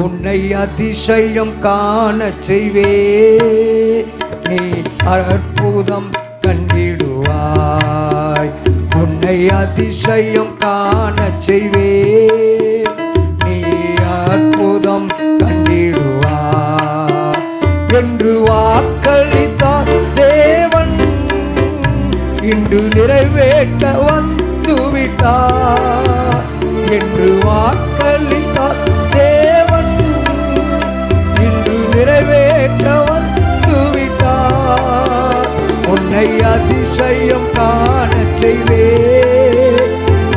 உன்னை அதிசயம் காண செய்வே, நீ அற்புதம் கண்டிடுவாய். உன்னை அதிசயம் காண செய்வே, நீ அற்புதம் கண்டிடுவாய் என்று வாக்களித்தார் தேவன். இன்று நிறைவேற்ற வந்துவிட்டார் என்று வாக்களித்தார் தேவன். இன்று நிறைவேற்ற வந்துவிட்டார். உன்னை அதிசயம் காண செய்வே,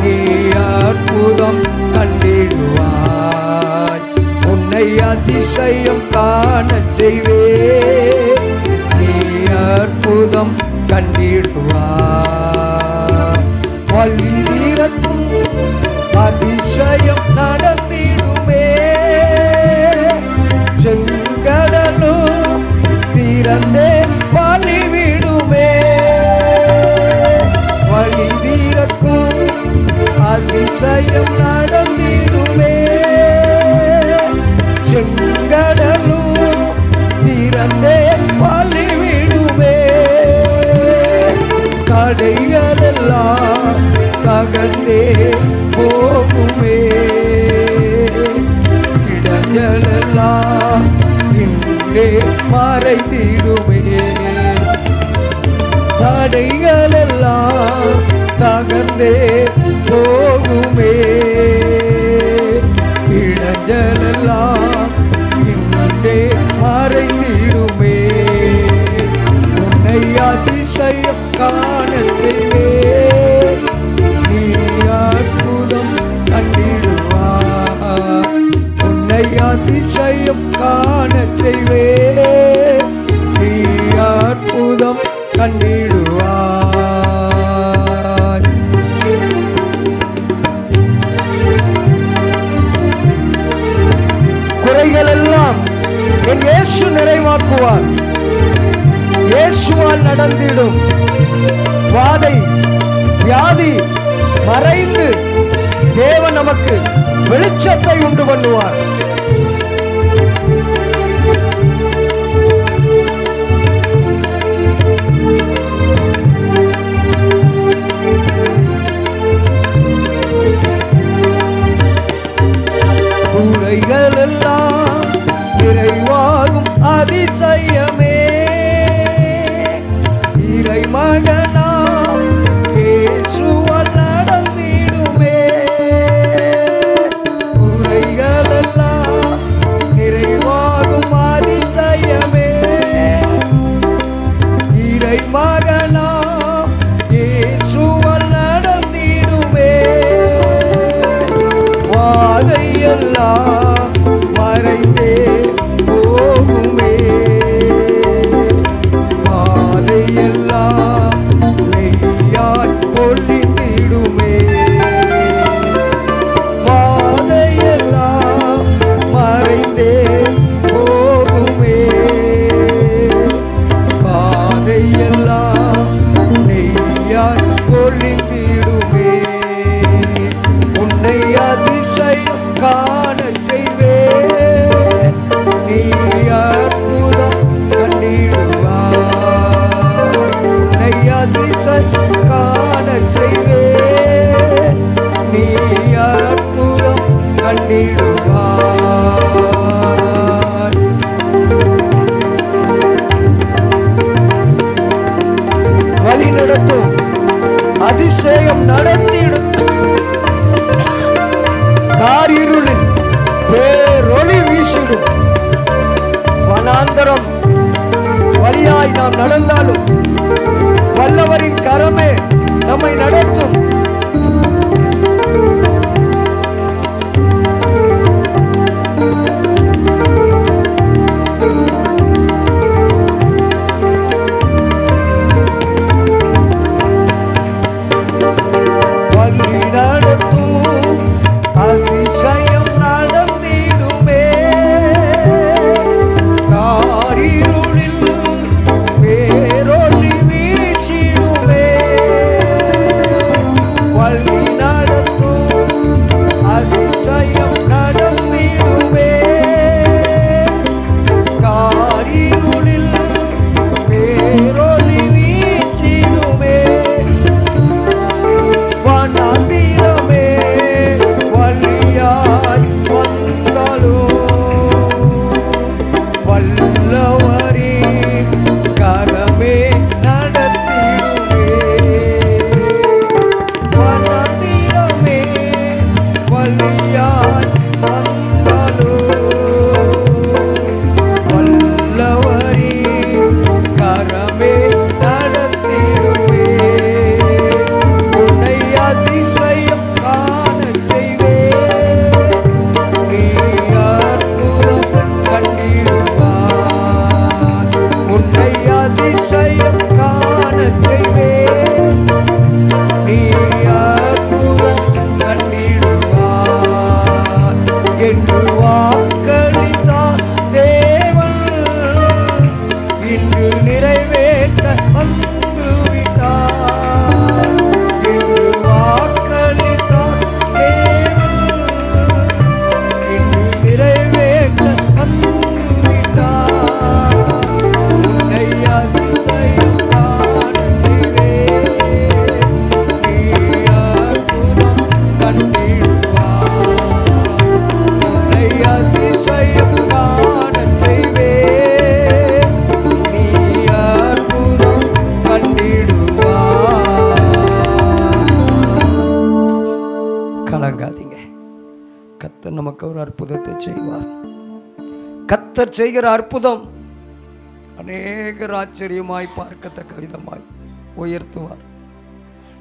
நீ அற்புதம் கண்டிடுவாய். உன்னை அதிசயம் காண செய்வே, நீ அற்புதம் கண்டிடுவாய். வழி தீரத்தும் அதிசயம் நடந்திடுமே, செங்கடலும் திறந்தே வழிவிடுமே. வழி தீரக்கும் அதிசயம் நடந்திடுமே, செங்கடலும் திறந்தே வழிவிடுமே. தடைகளெல்லாம் தகர்ந்தே போகுமே, இடஞ்சலெல்லாம் இன்றே மறைத்திடுமே. தடைகளெல்லாம் தகர்ந்தே போகுமே, இடஞ்சலெல்லாம் இன்றே மறைத்திடுமே. உன்னை அதிசயம் காண செய்வே, நீ அற்புதம் கண்டிடுவாய். உன்னை அதிசயம் காண செய்வே, நீ அற்புதம் கண்டிடுவாய். குறைகள் எல்லாம் என் இயேசு நிறைவாக்குவார். இயேசுவால் நடந்திடும். வாதை வியாதி மறைந்து தேவன் நமக்கு வெளிச்சத்தை உண்டு பண்ணுவார். குறைகள் எல்லாம் நிறைவாகும் அதிசயமே, இறை மகனாம் இயேசுவால் நடந்திடுமே. குறைகள் எல்லாம் நிறைவாகும் அதிசயமே, இறை மகனாம் இயேசுவால் நடந்திடுமே. வாதையெல்லாம் மறைந்தே போகுமே, பாதையெல்லாம் மெய்யாய் பொழிந்திடுமே. பாதையெல்லாம் மறைந்தே போகுமே, பாதையெல்லாம் மெய்யாய் பொழிந்திடுமே. உன்னை அதிசயம் காண செய்வே, நீ அற்புதம் கண்டிடுவாய். உன்னை அதிசயம் காண செய்வே, நீ அற்புதம் கண்டிடுவாய். வழி நடத்தும் அதிசயம் நடந்திடும். காரிருளில் பேரொளி வீசிடும். வனாந்தரம் வழியாய் நாம் நடந்தாலும் வல்லவரின் கரமே நம்மை நடத்தும். வழி நடத்தும் அதிசயம் நடந்திடுமே, காரிருளில் பேரொளி வீசிடுமே. வழி நடத்தும் அதிசயம் நடந்திடுமே, என்று வாக்களித்தார் தேவன், இன்று நிறைவேற்ற வந்து விட்டார். என்று வாக்களித்தார் தேவன், இன்று நிறைவேற்ற வந்து விட்டார். உன்னை அதிசயம் காணச் செய்வேன், நீ அற்புதம் கண்டிடுவார். உன்னை அதிசயம் காணச் செய்வேன், நீ அற்புதம் கண்டிடுவார். கலங்காதீங்க, கர்த்தர் நமக்கு ஒரு அற்புதத்தை செய்வார். கர்த்தர் செய்கிற அற்புதம் அநேகர் ஆச்சரியமாய் பார்க்கத்தக்க விதமாய் உயர்த்துவார்.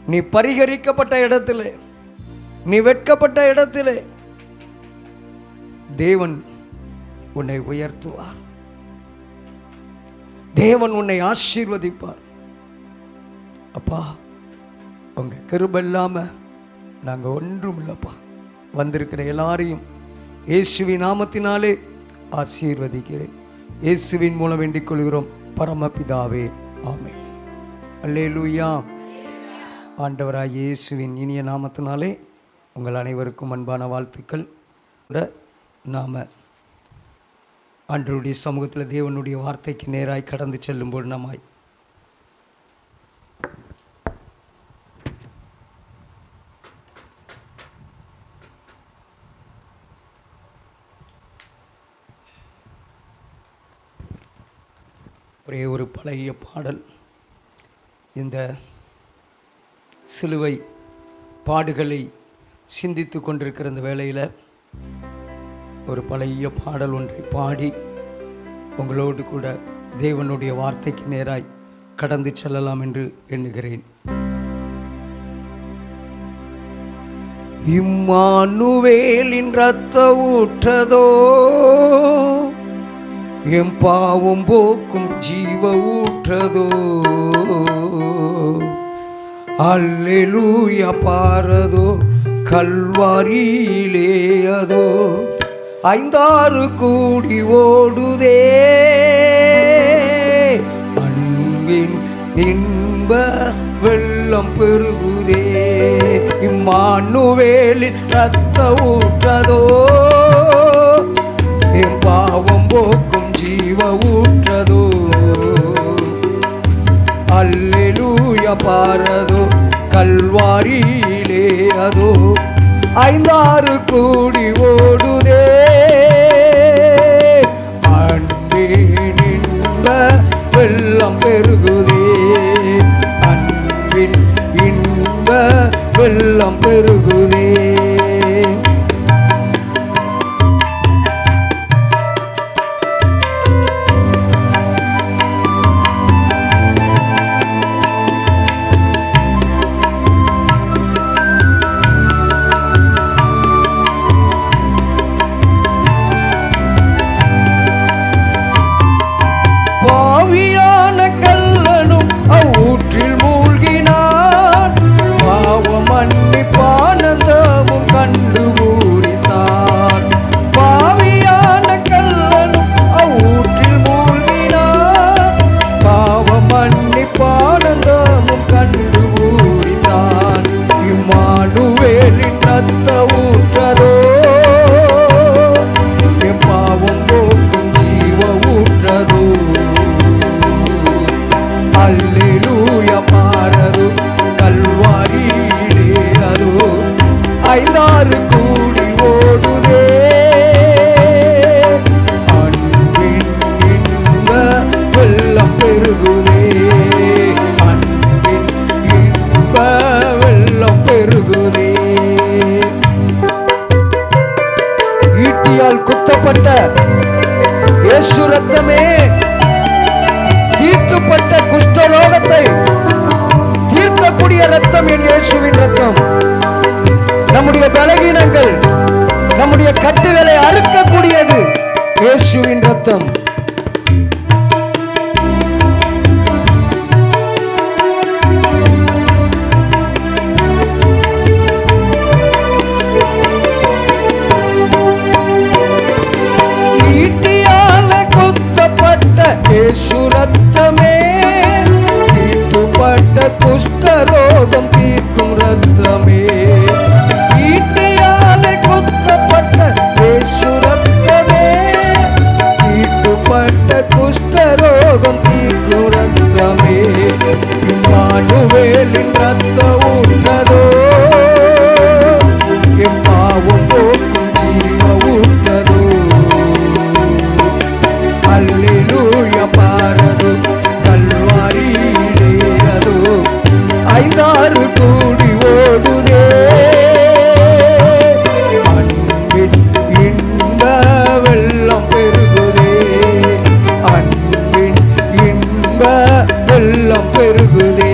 நீ பரிகரிக்கப்பட்ட இடத்திலே, நீ வெட்கப்பட்ட இடத்திலே தேவன் உன்னை உயர்த்துவார். தேவன் உன்னை ஆசீர்வதிப்பார். அப்பா, உங்க கிருபை இல்லாம நாங்க ஒன்றும் இல்லப்பா. வந்திருக்கிற எல்லாரையும் இயேசுவின் நாமத்தினாலே ஆசீர்வதிக்கிறேன். இயேசுவின் மூலம் வேண்டிக் கொள்கிறோம் பரமபிதாவே, ஆமென். அல்லேலூயா. ஆண்டவராகிய இயேசுவின் இனிய நாமத்தினாலே உங்கள் அனைவருக்கும் அன்பான வாழ்த்துக்கள். நாம ஆண்டவருடைய சமூகத்தில் தேவனுடைய வார்த்தைக்கு நேராய் கடந்து செல்லும்போது நம்மாய் ஒரே ஒரு பழைய பாடல். இந்த சிலுவை பாடுகளை சிந்தித்து கொண்டிருக்கிற இந்த வேளையில் ஒரு பழைய பாடல் ஒன்றை பாடி உங்களோடு கூட தேவனுடைய வார்த்தைக்கு நேராய் கடந்து செல்லலாம் என்று எண்ணுகிறேன். இம்மானுவேலின் இரத்த ஊற்றதோ, எம் பாவம் போக்கும் ஜீவ ஊற்றதோ, அல்லேலூயா பாரதோ கல்வாரியிலே அதோ 5-6 கூடி ஓடுதே, அன்பின் இன்ப வெள்ளம் பெருகுதே. இம்மானுவேலின் இரத்த ஊற்றதோ, என் பாவம் போக்கும் ஜீவ ஊற்றதோ, அல்லேலூயா பாரதோ கல்வாரியிலே அதோ 5-6 கூடி ஓடுதே, அன்பின் இன்ப வெள்ளம் பெருகுதே, அன்பின் இன்ப வெள்ளம் பெருகுதே. அல்லேலூயா பாரது கல்வாரியிலே அதோ 5-6 கூடி ஓடுதே, அன்பின் இன்ப வெள்ளம் பெருகுதே, அன்பின் இன்ப வெள்ளம் பெருகுதே. ஈட்டியால் குத்தப்பட்ட இயேசு ரத்தமே, தீர்க்கப்பட்ட குஷ்டரோகத்தை தீர்க்கக்கூடிய ரத்தம் என் இயேசுவின் ரத்தம். நம்முடைய பலகீனங்கள், நம்முடைய கட்டுகளை அறுக்கக்கூடியது இயேசுவின் ரத்தம். ரத்தமே, தீட்டுப்பட்ட குஷ்டரோகம் தீர்க்கும் ரத்தமே, ஈட்டியாலே குத்தப்பட்ட இயேசு ரத்தமே, தீட்டுப்பட்ட குஷ்டரோகம் தீர்க்கும் ரத்தமே, இம்மானுவேலின் ரத்த ஊற்றதோ, எம்மாவும் போக்கும் ஜீவ ஊற்றதோ, அல்லேலூயா பாரது கல்வாரியிலே அதோ, ஐந்தாறு கூடி ஓடுதே, அன்பின் இன்ப வெள்ளம் பெருகுதே, அன்பின் இன்ப வெள்ளம் பெருகுதே.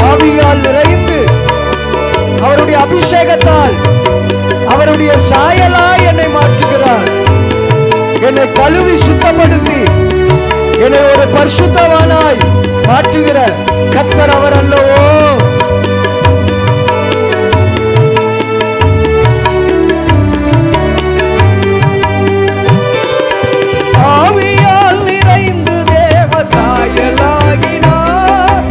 ஆவியால் நிறைந்து அவருடைய அபிஷேகத்தால் அவருடைய சாயலாய் என்னை மாற்றுகிறார். என்னை கழுவி சுத்தப்படுத்தி என்னை ஒரு பரிசுத்தவானாய் மாற்றுகிற கர்த்தர் அவர் அல்லவோ. ஆவியால் நிறைந்து தேவ சாயலாகினார்,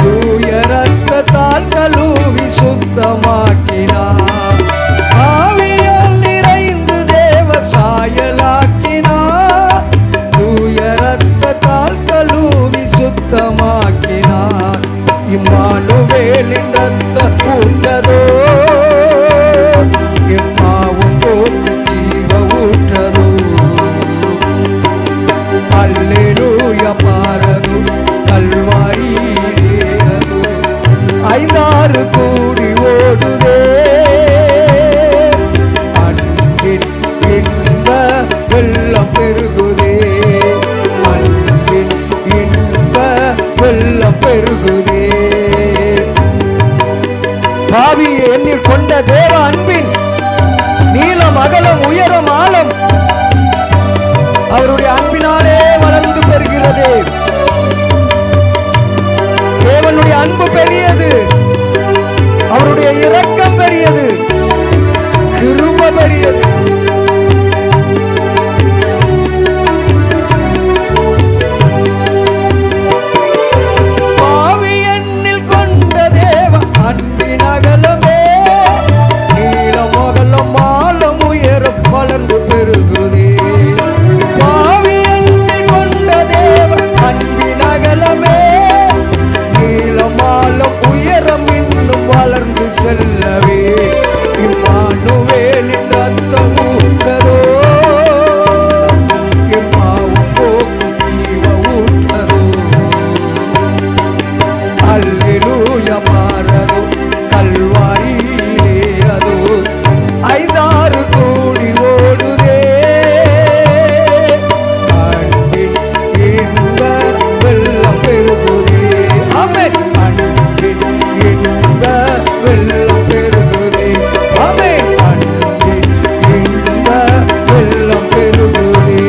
தூய ரத்தத்தால் கழுவி சுத்தமாக்கினார். ஆவியால் நிறைந்து தேவ சாயலாக்கினார், தூய ரத்தத்தால் கழுவி சுத்தமாக்கினார். இம்மானுவேலின் ரத்த ஊற்றதோ, எம்மாவும் போக்கும் ஜீவ ஊற்றதோ, அல்லேலூயா பாரது கல்வாரியிலே அதோ, ஐந்தாறு கூடி ஓடுதே, அன்பின் இன்ப வெள்ளம் பெருகுதே, அன்பின் இன்ப வெள்ளம் பெருகுதே. பாவி என்னில் கொண்ட தேவ அன்பின் நீளம் அகலம் உயரம் ஆழம் அவருடைய அன்பினாலே வளர்ந்து பெறுகிறது. தேவனுடைய அன்பு பெரியது, அவருடைய இரக்கம் பெரியது, கிருபை பெரியது. பாவி எண்ணில் கொண்ட தேவ அன்பின் அகலமே, நீளம் அகலம் ஆழம் உயரம் வளர்ந்து பெருகுதே. பாவி எண்ணில் கொண்ட தேவ அன்பின் அகலமே, நீளம் ஆழம் உயரம் இன்னும் வளர்ந்து செல்லவே, இம்மானுவேலின் ரத்தம் ஊற்றதோ, எம்மாவும் போக்கும் ஜீவ ஊற்றதோ, அல்லேலூயா பாரது கல்வாரியிலே அதோ, ஐந்தாறு கூடி ஓடுதே, அன்பின் இன்ப வெள்ளம் பெருகுதே. ஆமென். அன்பின் இன்ப வெள்ளம் பெருகுதே. ஆமென். அன்பின் இன்ப வெள்ளம் பெருகுதே.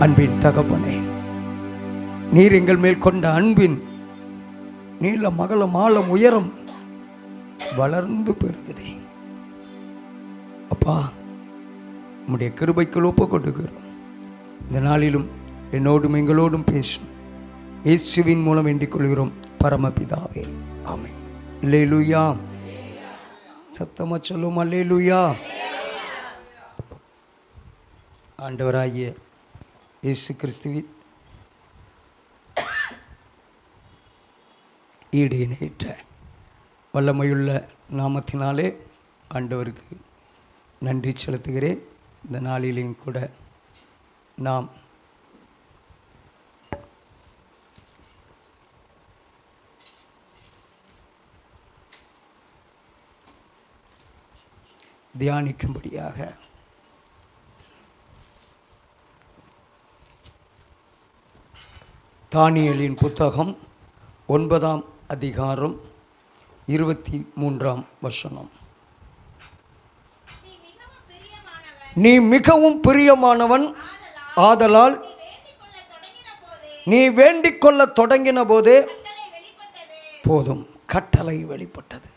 அன்பின் தகப்பனே, நீர் எங்கள் மேல் கொண்ட அன்பின் நீளம் அகலம் ஆழம் உயரம் வளர்ந்து பெருகுதே. அப்பா, உம்முடைய கிருபைக்குள் ஒப்பு கொடுக்கிறோம். இந்த நாளிலும் என்னோடும் எங்களோடும் பேசும் இயேசுவின் மூலம் வேண்டிக் கொள்கிறோம் பரமபிதாவே, ஆமென். அல்லேலூயா. சத்தமா சொல்லும் அல்லேலூயா. ஆண்டவராகிய இயேசு கிறிஸ்துவின் ஈடு இணையற்ற வல்லமையுள்ள நாமத்தினாலே ஆண்டவருக்கு நன்றி செலுத்துகிறேன். இந்த நாளிலேயும் கூட நாம் தியானிக்கும்படியாக தானியேலின் புத்தகம் 9ஆம் அதிகாரம் 23ஆம் வசனம். நீ மிகவும் பிரியமானவன், ஆதலால் நீ வேண்டிக் கொள்ள தொடங்கின போதே போதும். கட்டளை வெளிப்பட்டது.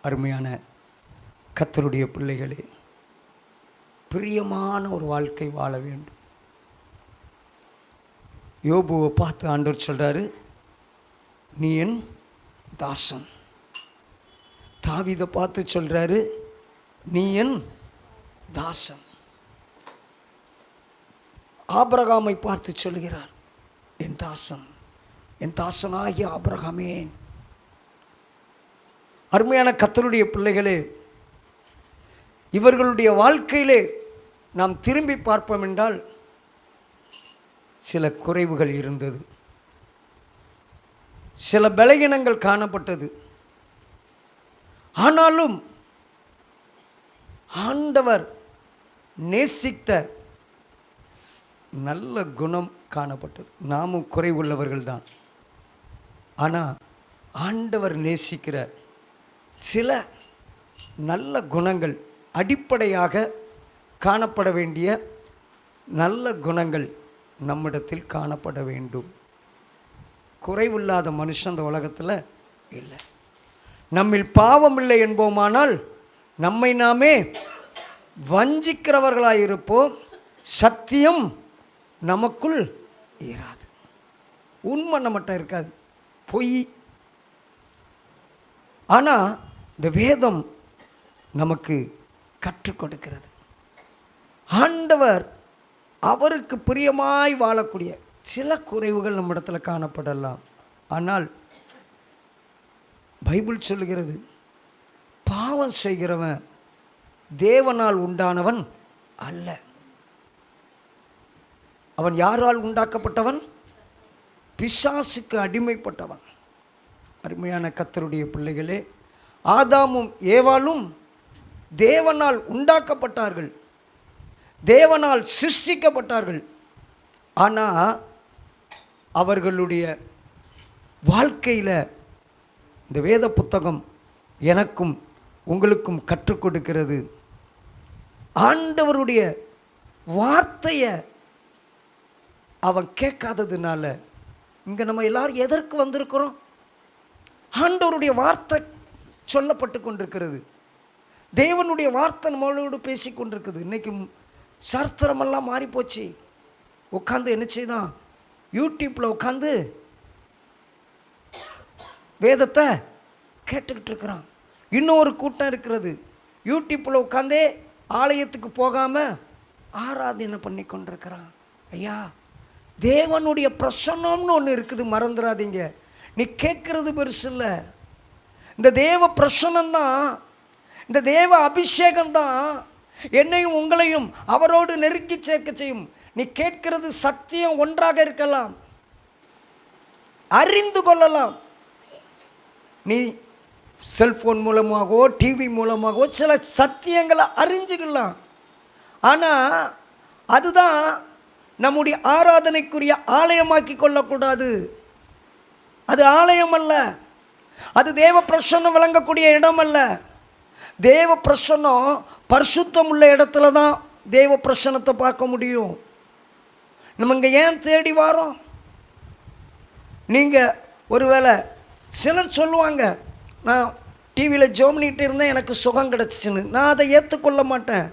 அருமையான கர்த்தருடைய பிள்ளைகளே, பிரியமான ஒரு வாழ்க்கை வாழ வேண்டும். யோபுவை பார்த்து ஆண்டவர் சொல்கிறாரு, நீ என் தாசன். தாவீதை பார்த்து சொல்கிறாரு, நீ என் தாசன். ஆபிரகாமை பார்த்து சொல்கிறார், என் தாசன், என் தாசனாகிய ஆபிரகாமே. அருமையான கர்த்தருடைய பிள்ளைகளே, இவர்களுடைய வாழ்க்கையிலே நாம் திரும்பி பார்ப்போம் என்றால் சில குறைவுகள் இருந்தது, சில பலகீனங்கள் காணப்பட்டது. ஆனாலும் ஆண்டவர் நேசித்த நல்ல குணம் காணப்பட்டது. நாமும் குறைவுள்ளவர்கள் தான், ஆனால் ஆண்டவர் நேசிக்கிற சில நல்ல குணங்கள், அடிப்படையாக காணப்பட வேண்டிய நல்ல குணங்கள் நம்மிடத்தில் காணப்பட வேண்டும். குறைவில்லாத மனுஷன் அந்த உலகத்தில் இல்லை. நம்மில் பாவம் இல்லை என்போமானால் நம்மை நாமே வஞ்சிக்கிறவர்களாயிருப்போம், சத்தியம் நமக்குள் ஏறாது. உண்மை நம்மகிட்ட இருக்காது, பொய். ஆனால் இந்த வேதம் நமக்கு கற்றுக் கொடுக்கிறது. ஆண்டவர் அவருக்கு பிரியமாய் வாழக்கூடிய சில குறைவுகள் நம்மிடத்தில் காணப்படலாம். ஆனால் பைபிள் சொல்லுகிறது, பாவம் செய்கிறவன் தேவனால் உண்டானவன் அல்ல. அவன் யாரால் உண்டாக்கப்பட்டவன்? பிசாசுக்கு அடிமைப்பட்டவன். அருமையான கர்த்தருடைய பிள்ளைகளே, ஆதாமும் ஏவாளும் தேவனால் உண்டாக்கப்பட்டார்கள், தேவனால் சிருஷ்டிக்கப்பட்டார்கள். ஆனால் அவர்களுடைய வாழ்க்கையில் இந்த வேத புத்தகம் எனக்கும் உங்களுக்கும் கற்றுக் கொடுக்கிறது. ஆண்டவருடைய வார்த்தையை அவன் கேட்காததுனால இங்கே நம்ம எல்லாரும் எதற்கு வந்திருக்கிறோம்? ஆண்டவருடைய வார்த்தை சொல்லப்பட்டு கொண்டிருக்கிறது, தேவனுடைய வார்த்தை நம்மளோடு பேசி கொண்டிருக்குது. இன்றைக்கி சாஸ்திரமெல்லாம் மாறிப்போச்சு. உட்காந்து என்ன செய்தான், யூடியூப்பில் உட்காந்து வேதத்தை கேட்டுக்கிட்டு இருக்கிறான். இன்னொரு கூட்டம் இருக்கிறது, யூடியூப்பில் உட்காந்தே ஆலயத்துக்கு போகாமல் ஆராதனை பண்ணி கொண்டிருக்கிறான். ஐயா, தேவனுடைய பிரசன்னம்னு ஒன்று இருக்குது, மறந்துடாதீங்க. நீ கேட்குறது பெருசு இல்லை, இந்த தேவ பிரசன்னம்தான், இந்த தேவ அபிஷேகம்தான் என்னையும் உங்களையும் அவரோடு நெருங்கி சேர்க்க செய்யும். நீ கேட்கிறது சத்தியம் ஒன்றாக இருக்கலாம், அறிந்து கொள்ளலாம். நீ செல்ஃபோன் மூலமாகவோ டிவி மூலமாகவோ சில சத்தியங்களை அறிஞ்சுக்கலாம். ஆனால் அதுதான் நம்முடைய ஆராதனைக்குரிய ஆலயமாக்கி கொள்ளக்கூடாது. அது ஆலயம் அல்ல, அது தேவ பிரசன்னம் விளங்கக்கூடிய இடம் அல்ல. தேவ பிரசன்னம் பரிசுத்தம் உள்ள இடத்துல தான் தேவ பிரசன்னத்தை பார்க்க முடியும். நம்ம இங்கே ஏன் தேடி வரோம்? நீங்கள் ஒருவேளை சிலர் சொல்லுவாங்க, நான் டிவியில் ஜெபம் பண்ணிட்டு இருந்தேன், எனக்கு சுகம் கிடச்சிச்சின்னு. நான் அதை ஏற்றுக்கொள்ள மாட்டேன்.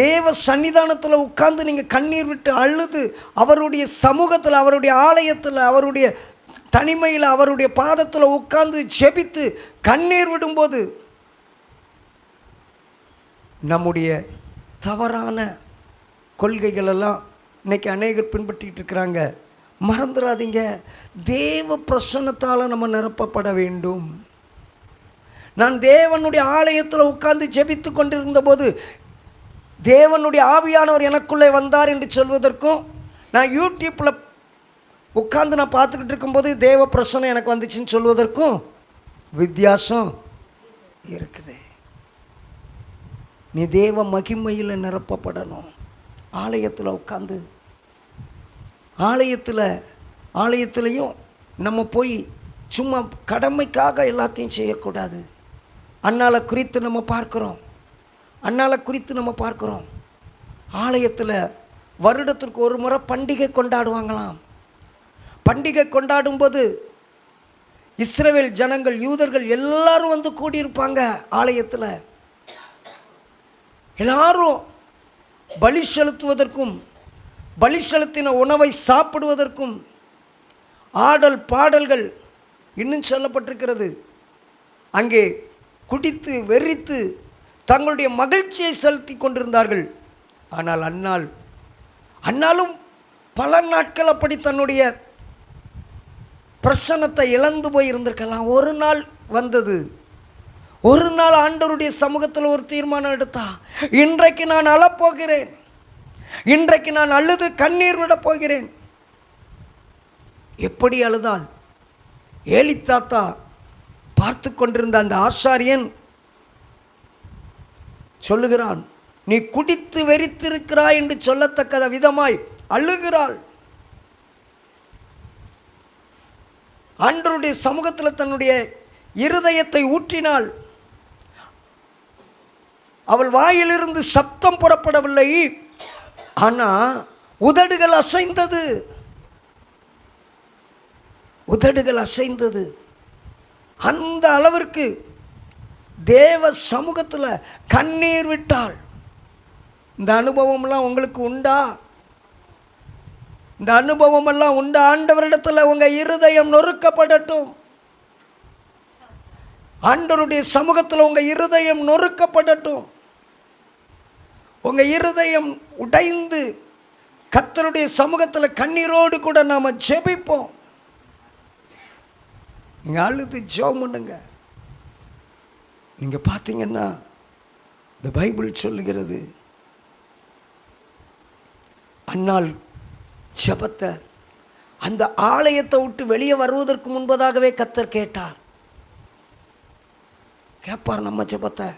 தேவ சன்னிதானத்தில் உட்கார்ந்து நீங்கள் கண்ணீர் விட்டு அழுது அவருடைய சமூகத்தில், அவருடைய ஆலயத்தில், அவருடைய தனிமையில், அவருடைய பாதத்தில் உட்கார்ந்து ஜெபித்து கண்ணீர் விடும்போது நம்முடைய தவறான கொள்கைகளெல்லாம் இன்றைக்கி அநேகர் பின்பற்றிட்டு இருக்கிறாங்க. மறந்துடாதீங்க, தேவ பிரசன்னத்தால் நம்ம நிரப்பப்பட வேண்டும். நான் தேவனுடைய ஆலயத்தில் உட்கார்ந்து ஜெபித்து கொண்டிருந்த போது தேவனுடைய ஆவியானவர் எனக்குள்ளே வந்தார் என்று சொல்வதற்கும், நான் யூடியூப்பில் உட்கார்ந்து நான் பார்த்துக்கிட்டு இருக்கும்போது தேவ பிரசன்னம் எனக்கு வந்துச்சுன்னு சொல்வதற்கும் வித்தியாசம் இருக்குது. நீ தேவ மகிமையில் நிரப்பப்படணும். ஆலயத்தில் உட்காந்து ஆலயத்துலேயும் நம்ம போய் சும்மா கடமைக்காக எல்லாத்தையும் செய்யக்கூடாது. அன்னாளை குறித்து நம்ம பார்க்குறோம். ஆலயத்தில் வருடத்திற்கு ஒரு முறை பண்டிகை கொண்டாடுவாங்களாம். பண்டிகை கொண்டாடும்போது இஸ்ரவேல் ஜனங்கள், யூதர்கள் எல்லாரும் வந்து கூடியிருப்பாங்க ஆலயத்தில். எல்லாரும் பலி செலுத்துவதற்கும் பலி செலுத்தின உணவை சாப்பிடுவதற்கும் ஆடல் பாடல்கள் இன்னும் சொல்லப்பட்டிருக்கிறது. அங்கே குடித்து வெறித்து தங்களுடைய மகிழ்ச்சியை செலுத்தி கொண்டிருந்தார்கள். ஆனால் அன்னாலும் பல நாட்கள் அப்படி தன்னுடைய பிரசன்னத்தை இழந்து போய் இருந்திருக்கலாம். ஒரு நாள் வந்தது, ஒரு நாள் ஆண்டவருடைய சமூகத்தில் ஒரு தீர்மானம் எடுத்தா, இன்றைக்கு நான் அழப்போகிறேன், இன்றைக்கு நான் அழுது கண்ணீர் விட போகிறேன். எப்படி அழுதால்? ஏலி தாத்தா பார்த்து கொண்டிருந்த அந்த ஆசாரியன் சொல்லுகிறான், நீ குடித்து வெறித்திருக்கிறாய் என்று சொல்லத்தக்க விதமாய் அழுகிறாள். ஆண்டவருடைய சமூகத்தில் தன்னுடைய இருதயத்தை ஊற்றினாள். அவள் வாயிலிருந்து சப்தம் புறப்படவில்லை, ஆனால் உதடுகள் அசைந்தது, உதடுகள் அசைந்தது. அந்த அளவிற்கு தேவ சமூகத்தில் கண்ணீர் விட்டாள். இந்த அனுபவம்லாம் உங்களுக்கு உண்டா? இந்த அனுபவமெல்லாம் உண்டா? ஆண்டவரிடத்தில் உங்கள் இருதயம் நொறுக்கப்படட்டும். ஆண்டவருடைய சமூகத்தில் உங்கள் இருதயம் நொறுக்கப்படட்டும். உங்கள் இருதயம் உடைந்து கர்த்தருடைய சமூகத்தில் கண்ணீரோடு கூட நாம் ஜெபிப்போம். நீங்கள் அழுது ஜெபம் பண்ணுங்க. நீங்கள் பார்த்தீங்கன்னா இந்த பைபிள் சொல்லுகிறது, அன்னாள் ஜெபத்தை அந்த ஆலயத்தை விட்டு வெளியே வருவதற்கு முன்பதாகவே கர்த்தர் கேட்டார். கேட்பார் நம்ம ஜெபத்தை.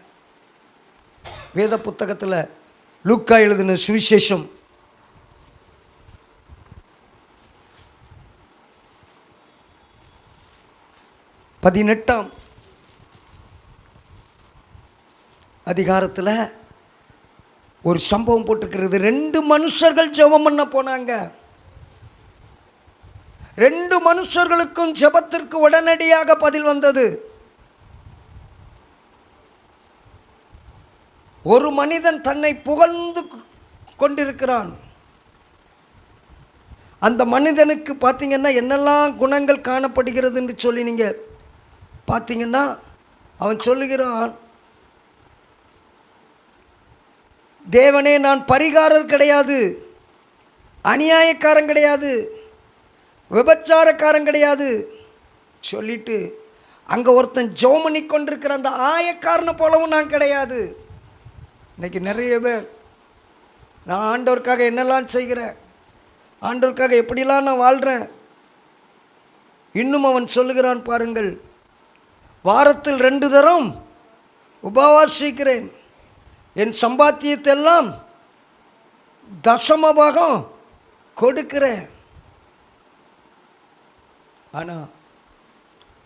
வேத புத்தகத்தில் லூக்கா எழுதின சுவிசேஷம் 18ஆம் அதிகாரத்தில் ஒரு சம்பவம் போட்டிருக்கிறது. 2 மனுஷர்கள் ஜெபம் பண்ண போனாங்க. 2 மனுஷர்களுக்கும் ஜெபத்திற்கு உடனடியாக பதில் வந்தது. ஒரு மனிதன் தன்னை புகழ்ந்து கொண்டிருக்கிறான். அந்த மனிதனுக்கு பார்த்தீங்கன்னா என்னெல்லாம் குணங்கள் காணப்படுகிறது என்று சொல்லி நீங்கள் பார்த்தீங்கன்னா, அவன் சொல்லுகிறான், தேவனே, நான் பரிகாரர் கிடையாது, அநியாயக்காரன் கிடையாது, விபச்சாரக்காரன் கிடையாது சொல்லிட்டு அங்கே ஒருத்தன் ஜெபம் பண்ணி கொண்டிருக்கிற அந்த ஆயக்காரனை போலவும் நான் கிடையாது. இன்றைக்கி நிறைய பேர், நான் ஆண்டவருக்காக என்னெல்லாம் செய்கிறேன், ஆண்டவருக்காக எப்படிலாம் நான் வாழ்கிறேன். இன்னும் அவன் சொல்லுகிறான் பாருங்கள், வாரத்தில் 2 தரம் உபவாசிக்கிறேன், என் சம்பாத்தியத்தெல்லாம் தசமபாகம் கொடுக்கிறேன். ஆனால்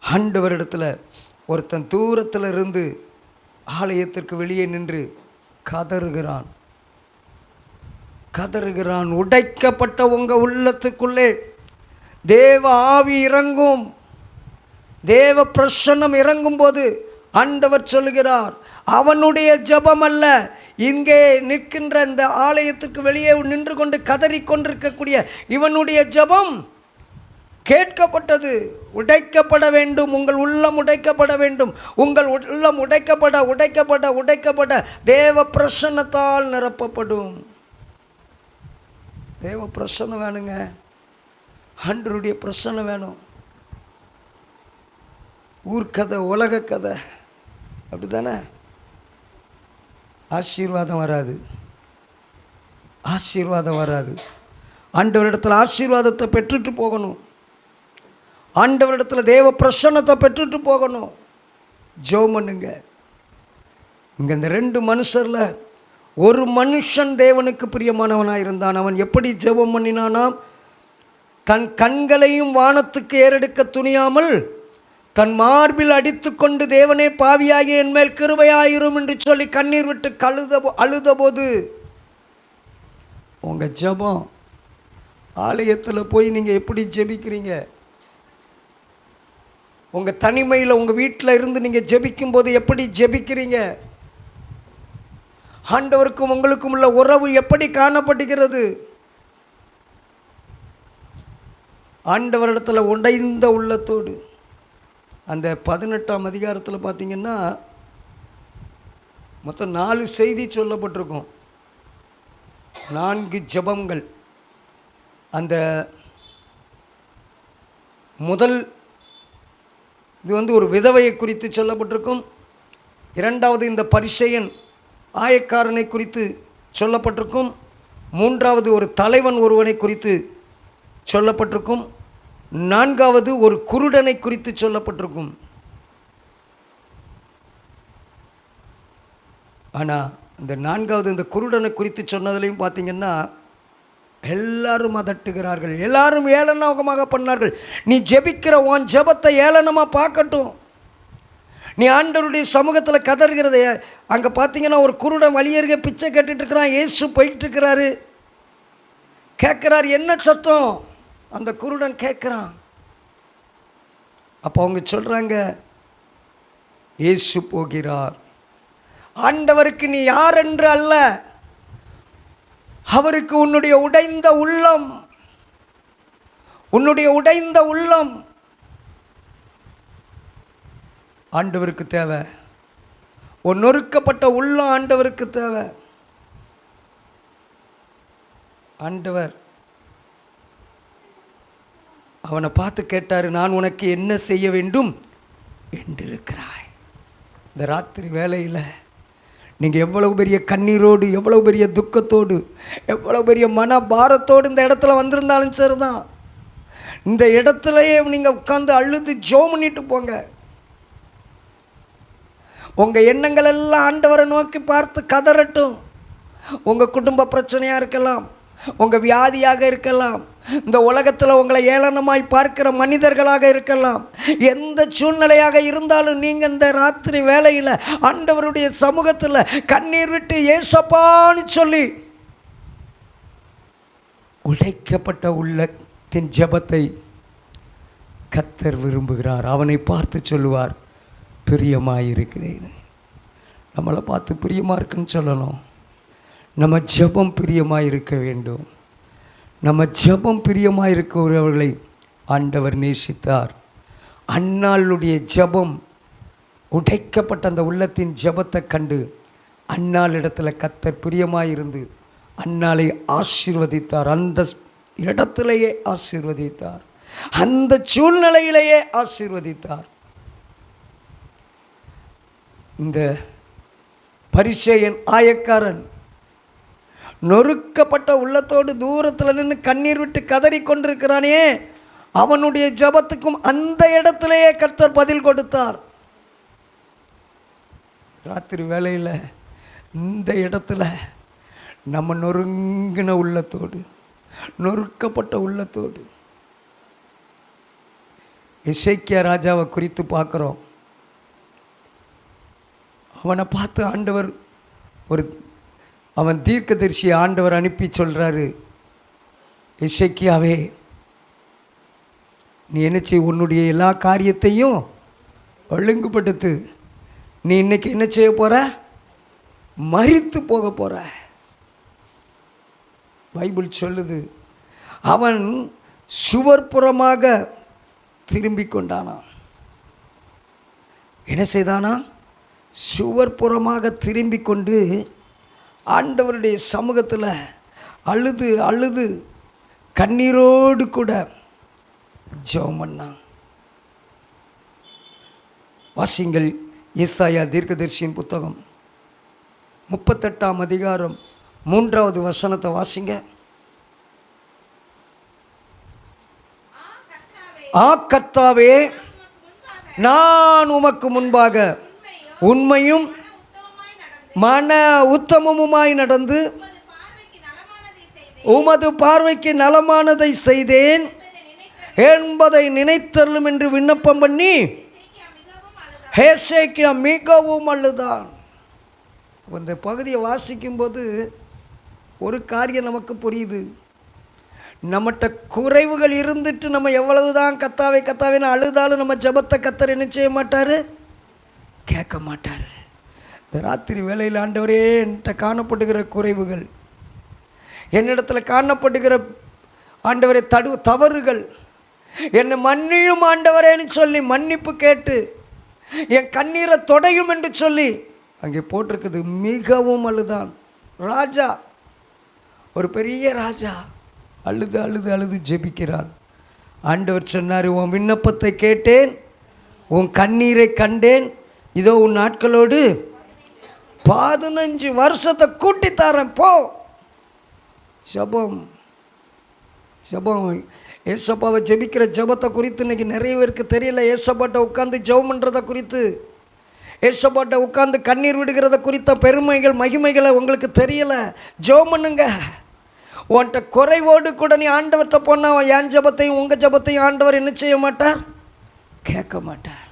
ஆண்டவரிடத்தில் ஒருத்தன் தூரத்தில் இருந்து ஆலயத்திற்கு வெளியே நின்று கதறுகிறான். உடைக்கப்பட்ட உங்கள் உள்ளத்துக்குள்ளே தேவ ஆவி இறங்கும். தேவ பிரசன்னம் இறங்கும் போது ஆண்டவர் சொல்லுகிறார், அவனுடைய ஜெபம் அல்ல, இங்கே நிற்கின்ற இந்த ஆலயத்துக்கு வெளியே நின்று கொண்டு கதறி கொண்டிருக்கக்கூடிய இவனுடைய ஜெபம் கேட்கப்பட்டது. உடைக்கப்பட வேண்டும், உங்கள் உள்ளம் உடைக்கப்பட வேண்டும். உங்கள் உள்ளம் உடைக்கப்பட தேவ பிரசன்னத்தால் நிரப்பப்படும். தேவ பிரசன்னம் வேணுங்க, ஆண்டவருடைய பிரசன்னம் வேணும். ஊர்க்கதை, உலக கதை அப்படி தானே? ஆசீர்வாதம் வராது. ஆண்டவரிடத்தில் ஆசீர்வாதத்தை பெற்றுட்டு போகணும். ஆண்டவரிடத்தில் தேவ பிரசன்னத்தை பெற்றுட்டு போகணும். ஜெபம் பண்ணுங்க. இங்கே இந்த 2 மனுஷரில் ஒரு மனுஷன் தேவனுக்கு பிரியமானவனாக இருந்தான். அவன் எப்படி ஜெபம் பண்ணினானா, தன் கண்களையும் வானத்துக்கு ஏறெடுக்க துணியாமல் தன் மார்பில் அடித்து கொண்டு, தேவனே, பாவியாகி என் மேல் கிருபையாயிரும் என்று சொல்லி கண்ணீர் விட்டு அழுதபோது, உங்கள் ஜெபம் ஆலயத்தில் போய் நீங்கள் எப்படி ஜெபிக்கிறீங்க? உங்கள் தனிமையில் உங்கள் வீட்டில் இருந்து நீங்கள் ஜெபிக்கும்போது எப்படி ஜெபிக்கிறீங்க? ஆண்டவருக்கும் உங்களுக்கும் உள்ள உறவு எப்படி காணப்படுகிறது? ஆண்டவரிடத்தில் உடைந்த உள்ளத்தோடு. அந்த 18ஆம் அதிகாரத்தில் பார்த்தீங்கன்னா மொத்தம் 4 செய்தி சொல்லப்பட்டிருக்கும், 4 ஜெபங்கள். அந்த முதல் இது ஒரு விதவையை குறித்து சொல்லப்பட்டிருக்கும். இரண்டாவது இந்த பரிசேயன் ஆயக்காரனை குறித்து சொல்லப்பட்டிருக்கும். மூன்றாவது ஒரு தலைவன் ஒருவனை குறித்து சொல்லப்பட்டிருக்கும். நான்காவது ஒரு குருடனை குறித்து சொல்லப்பட்டிருக்கும். ஆனால் இந்த நான்காவது இந்த குருடனை குறித்து சொன்னதுலையும் பார்த்தீங்கன்னா எல்லாரும் அதட்டுகிறார்கள், எல்லாரும் ஏளனமாக பண்ணார்கள். நீ ஜெபிக்கிற உன் ஜெபத்தை ஏளனமாக பார்க்கட்டும். நீ ஆண்டவருடைய சமூகத்தில் கதறுகிறத அங்கே பார்த்தீங்கன்னா ஒரு குருடன் வழியருக பிச்சை கட்டிட்டு இருக்கிறான். இயேசு போயிட்டு இருக்கிறாரு, கேட்குறாரு என்ன சத்தம்? அந்த குருடன் கேட்குறான். அப்போ அவங்க சொல்கிறாங்க இயேசு போகிறார். ஆண்டவருக்கு நீ யார் என்று அல்ல, அவருக்கு உன்னுடைய உடைந்த உள்ளம், உன்னுடைய உடைந்த உள்ளம் ஆண்டவருக்கு தேவை. ஒரு நொறுக்கப்பட்ட உள்ளம் ஆண்டவருக்கு தேவை. ஆண்டவர் அவனை பார்த்து கேட்டார், நான் உனக்கு என்ன செய்ய வேண்டும் என்றிருக்கிறாய்? இந்த ராத்திரி வேளையில் நீங்கள் எவ்வளவு பெரிய கண்ணீரோடு, எவ்வளவு பெரிய துக்கத்தோடு, எவ்வளவு பெரிய மன பாரத்தோடு இந்த இடத்துல வந்திருந்தாலும் சரிதான், இந்த இடத்துலையே நீங்கள் உட்காந்து அழுது ஜெபம் பண்ணிட்டு போங்க. உங்கள் எண்ணங்கள் எல்லாம் ஆண்டவரை நோக்கி பார்த்து கதறட்டும். உங்கள் குடும்ப பிரச்சனையாக இருக்கலாம், உங்கள் வியாதியாக இருக்கலாம், இந்த உலகத்தில் உங்களை ஏளனமாய் பார்க்கிற மனிதர்களாக இருக்கலாம், எந்த சூழ்நிலையாக இருந்தாலும் நீங்கள் இந்த ராத்திரி வேளையில் ஆண்டவருடைய சமூகத்தில் கண்ணீர் விட்டு ஏசப்பான்னு சொல்லி உடைக்கப்பட்ட உள்ளத்தின் ஜெபத்தை கர்த்தர் விரும்புகிறார். அவனை பார்த்து சொல்லுவார், பிரியமாயிருக்கிறேன். நம்மளை பார்த்து பிரியமாக இருக்குன்னு சொல்லணும். நம்ம ஜெபம் பிரியமாக இருக்க வேண்டும். நம்ம ஜெபம் பிரியமாக இருக்கிறவர்களை ஆண்டவர் நேசித்தார். அன்னாளுடைய ஜெபம், உடைக்கப்பட்ட அந்த உள்ளத்தின் ஜெபத்தை கண்டு அன்னாளிடத்தில் கர்த்தர் பிரியமாக இருந்து அன்னாளை ஆசீர்வதித்தார். அந்த இடத்திலேயே ஆசீர்வதித்தார், அந்த சூழ்நிலையிலேயே ஆசீர்வதித்தார். இந்த பரிசேயன் ஆயக்காரன் நொறுக்கப்பட்ட உள்ளத்தோடு தூரத்தில் நின்று கண்ணீர் விட்டு கதறி கொண்டிருக்கிறானே, அவனுடைய ஜெபத்துக்கும் அந்த இடத்திலேயே கர்த்தர் பதில் கொடுத்தார். ராத்திரி வேளையில் இந்த இடத்துல நம்ம நொறுங்கின உள்ளத்தோடு, நொறுக்கப்பட்ட உள்ளத்தோடு எசேக்கியா ராஜாவை குறித்து பார்க்குறோம். அவனை பார்த்து ஆண்டவர் அவன் தீர்க்கதரிசியை ஆண்டவர் அனுப்பி சொல்கிறாரு, எசேக்கியாவே நீ என்ன செய், உன்னுடைய எல்லா காரியத்தையும் ஒழுங்குபடுத்து. நீ இன்னைக்கு என்ன செய்ய போகிற? மரித்து போக போகிற. பைபிள் சொல்லுது, அவன் சுவர்புறமாக திரும்பி கொண்டானா. என்ன செய்தானா? சுவர்புறமாக திரும்பி கொண்டு ஆண்டவருடைய சமூகத்தில் அழுது அழுது கண்ணீரோடு கூட ஜெபம் பண்ணான். வாசிங்கள் ஏசாயா தீர்க்கதரிசியின் புத்தகம் 38ஆம் அதிகாரம் 3வது வசனத்தை வாசிங்க. ஆ கர்த்தாவே, நான் உமக்கு முன்பாக உண்மையும் மன உத்தமமுமாய் நடந்து உமது பார்வைக்கு நலமானதை செய்தேன் என்பதை நினைத்தருளும் என்று விண்ணப்பம் பண்ணி எசேக்கியா மிகவும் அழுதான். இந்த பகுதியை வாசிக்கும்போது ஒரு காரியம் நமக்கு புரியுது. நம்மகிட்ட குறைவுகள் இருந்துட்டு நம்ம எவ்வளவு தான் கத்தாவேன்னு அழுதாலும் நம்ம ஜெபத்தை கத்தர் என்ன செய்ய மாட்டார், கேட்க மாட்டார். இந்த ராத்திரி வேளையில் ஆண்டவரே என்கிட்ட காணப்படுகிற குறைவுகள், என்னிடத்தில் காணப்படுகிற ஆண்டவரே தவறுகள், என்னை மன்னியும் ஆண்டவரேன்னு சொல்லி மன்னிப்பு கேட்டு என் கண்ணீரை தொடையும் என்று சொல்லி அங்கே போட்டிருக்குது. மிகவும் அழுதான் ராஜா, ஒரு பெரிய ராஜா அழுது அழுது அழுது ஜெபிக்கிறான். ஆண்டவர் சொன்னார், உன் விண்ணப்பத்தை கேட்டேன், உன் கண்ணீரை கண்டேன், இதோ உன் நாட்களோடு 15 வருஷத்தை கூட்டித்தாரேன் போ. ஜெபம் ஜெபம் ஏசப்பாவை ஜெபிக்கிற ஜெபத்தை குறித்து இன்றைக்கி நிறைய பேருக்கு தெரியல. ஏசப்பாட்ட உட்காந்து ஜெபம் பண்ணுறதை குறித்து, ஏசப்பாட்ட உட்காந்து கண்ணீர் விடுகிறத குறித்த பெருமைகள் மகிமைகளை உங்களுக்கு தெரியலை. ஜெபம் பண்ணுங்க. உன்கிட்ட குறைவோடு கூட நீ ஆண்டவர்கிட்ட போனால் என் ஜெபத்தையும் உங்கள் ஜெபத்தையும் ஆண்டவர் என்ன செய்ய மாட்டார், கேட்க மாட்டார்.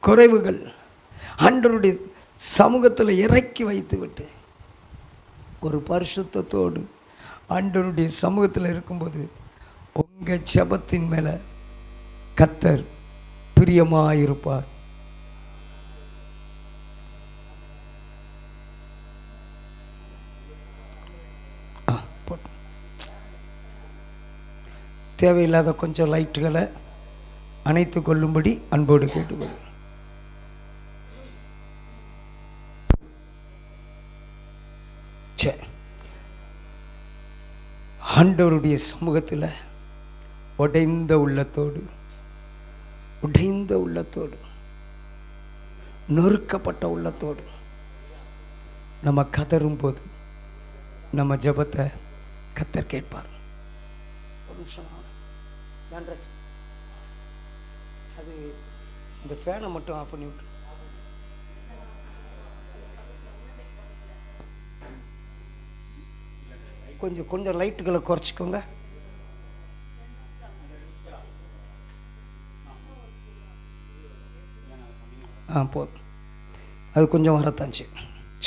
குறைவுகள் ஆண்டவருடைய சமூகத்தில் இறக்கி வைத்து விட்டு ஒரு பரிசுத்தத்தோடு ஆண்டவருடைய சமூகத்தில் இருக்கும்போது உங்கள் ஜெபத்தின் மேலே கர்த்தர் பிரியமாக இருப்பார். தேவையில்லாத கொஞ்சம் லைட்டுகளை அணைத்து கொள்ளும்படி அன்போடு கேட்டுக்கொள்ளும். சரி, ஆண்டவருடைய சமூகத்தில் உடைந்த உள்ளத்தோடு நொறுக்கப்பட்ட உள்ளத்தோடு நம்ம கதரும் போது நம்ம ஜெபத்தை கர்த்தர் கேட்பார். ஒரு நிமிஷம் அது இந்த ஃபேனை மட்டும் ஆஃப் பண்ணி விட்டு. கொஞ்சம் லைட்டுகளை குறைச்சிக்கோங்க. போதும், அது கொஞ்சம் வரத்தாச்சு.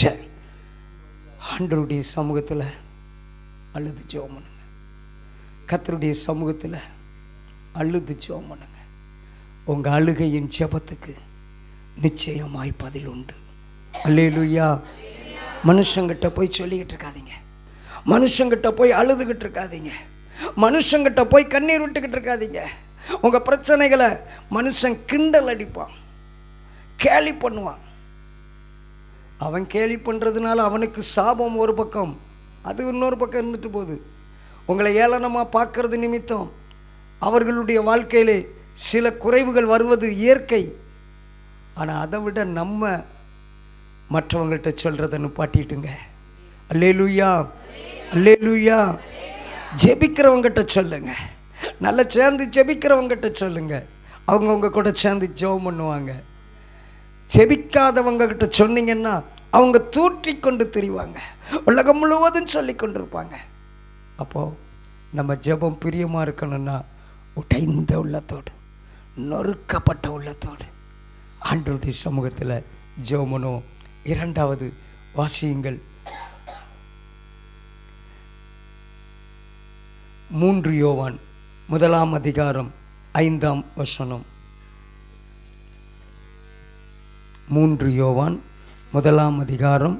சரி, ஆண்டவருடைய சமூகத்தில் அழுது ஜெபம் பண்ணுங்க. கர்த்தருடைய சமூகத்தில் அழுது ஜெபம் பண்ணுங்க. உங்கள் அழுகையின் ஜெபத்துக்கு நிச்சயமாய் பதில் உண்டு. அல்லேலூயா. மனுஷங்கிட்ட போய் சொல்லிக்கிட்டு இருக்காதீங்க, மனுஷங்கிட்ட போய் அழுதுகிட்டு இருக்காதீங்க, மனுஷங்கிட்ட போய் கண்ணீர் விட்டுக்கிட்டு இருக்காதீங்க. உங்கள் பிரச்சனைகளை மனுஷன் கிண்டல் அடிப்பான், கேலி பண்ணுவான். அவன் கேலி பண்ணுறதுனால அவனுக்கு சாபம் ஒரு பக்கம், அது இன்னொரு பக்கம் இருந்துட்டு போகுது. உங்களை ஏளனமாக பார்க்கறது நிமித்தம் அவர்களுடைய வாழ்க்கையிலே சில குறைவுகள் வருவது இயற்கை. ஆனால் அதை விட நம்ம மற்றவங்கள்ட்ட சொல்கிறத நிப்பாட்டிட்டுங்க. அல்லேலூயா, அல்லேலூயா. ஜெபிக்கிறவங்ககிட்ட சொல்லுங்க, நல்லா சேர்ந்து ஜெபிக்கிறவங்ககிட்ட சொல்லுங்க, அவங்க உங்க கூட சேர்ந்து ஜெபம் பண்ணுவாங்க. ஜெபிக்காதவங்க கிட்ட சொன்னீங்கன்னா அவங்க தூற்றி கொண்டு திரிவாங்க, உலகம் முழுவதும் சொல்லி கொண்டிருப்பாங்க. அப்போது நம்ம ஜெபம் பிரியமாக இருக்கணும்னா உடைந்த உள்ளத்தோடு நொறுக்கப்பட்ட உள்ளத்தோடு ஆண்டவருடைய சமூகத்தில் ஜெபம் பண்ணுவோம். இரண்டாவது வாசியுங்கள், 3 யோவான் 1 அதிகாரம் 5 வசனம். 3 யோவான் 1 அதிகாரம்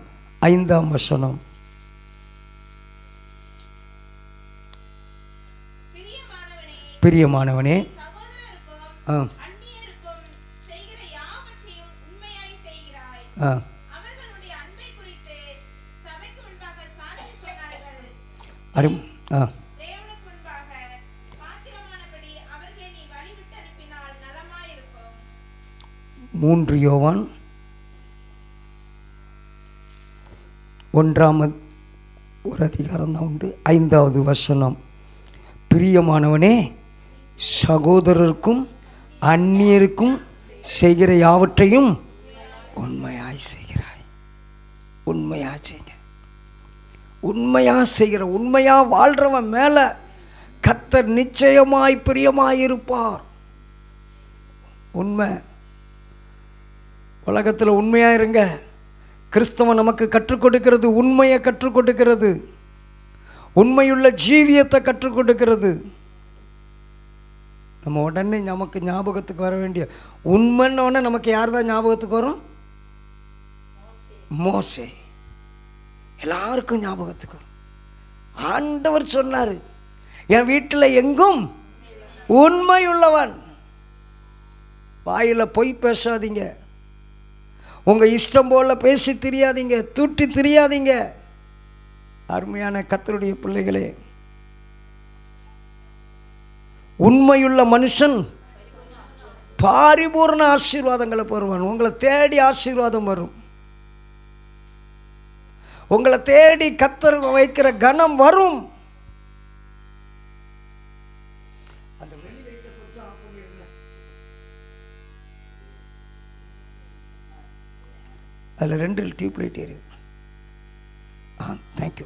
5 வசனம். பிரியமானவனே, மூன்று யோவான் 1 அதிகாரம் தான் உண்டு, 5 வசனம். பிரியமானவனே, சகோதரருக்கும் அந்நியருக்கும் செய்கிற யாவற்றையும் உண்மையாய் செய்கிறாய். உண்மையாக செய்ங்க, உண்மையாக செய்கிற, உண்மையாக வாழ்கிறவன் மேலே கர்த்தர் நிச்சயமாய் பிரியமாய் இருப்பார். உண்மை, உலகத்தில் உண்மையாக இருங்க. கிறிஸ்தவம் நமக்கு கற்றுக் கொடுக்கிறது, உண்மையை கற்றுக் கொடுக்கிறது. உண்மையுள்ள ஜீவியத்தை கற்றுக் கொடுக்கிறது. நம்ம உடனே நமக்கு ஞாபகத்துக்கு வர வேண்டிய உண்மைன்னு நமக்கு யார் தான் ஞாபகத்துக்கு வரும்? மோசே. எல்லாருக்கும் ஞாபகத்துக்கு வரும். ஆண்டவர் சொன்னார், என் வீட்டில் எங்கும் உண்மையுள்ளவன். வாயில் பொய் பேசாதீங்க, உங்கள் இஷ்டம் போல பேசி தெரியாதீங்க, தூட்டி தெரியாதீங்க. அருமையான கர்த்தருடைய பிள்ளைகளே, உண்மையுள்ள மனுஷன் பரிபூர்ண ஆசீர்வாதங்களை பெறுவான். உங்களை தேடி ஆசீர்வாதம் வரும். உங்களை தேடி கர்த்தர் வைக்கிற கனம் வரும். அதில் 2 டியூப் லைட் எரியுது. தேங்க்யூ.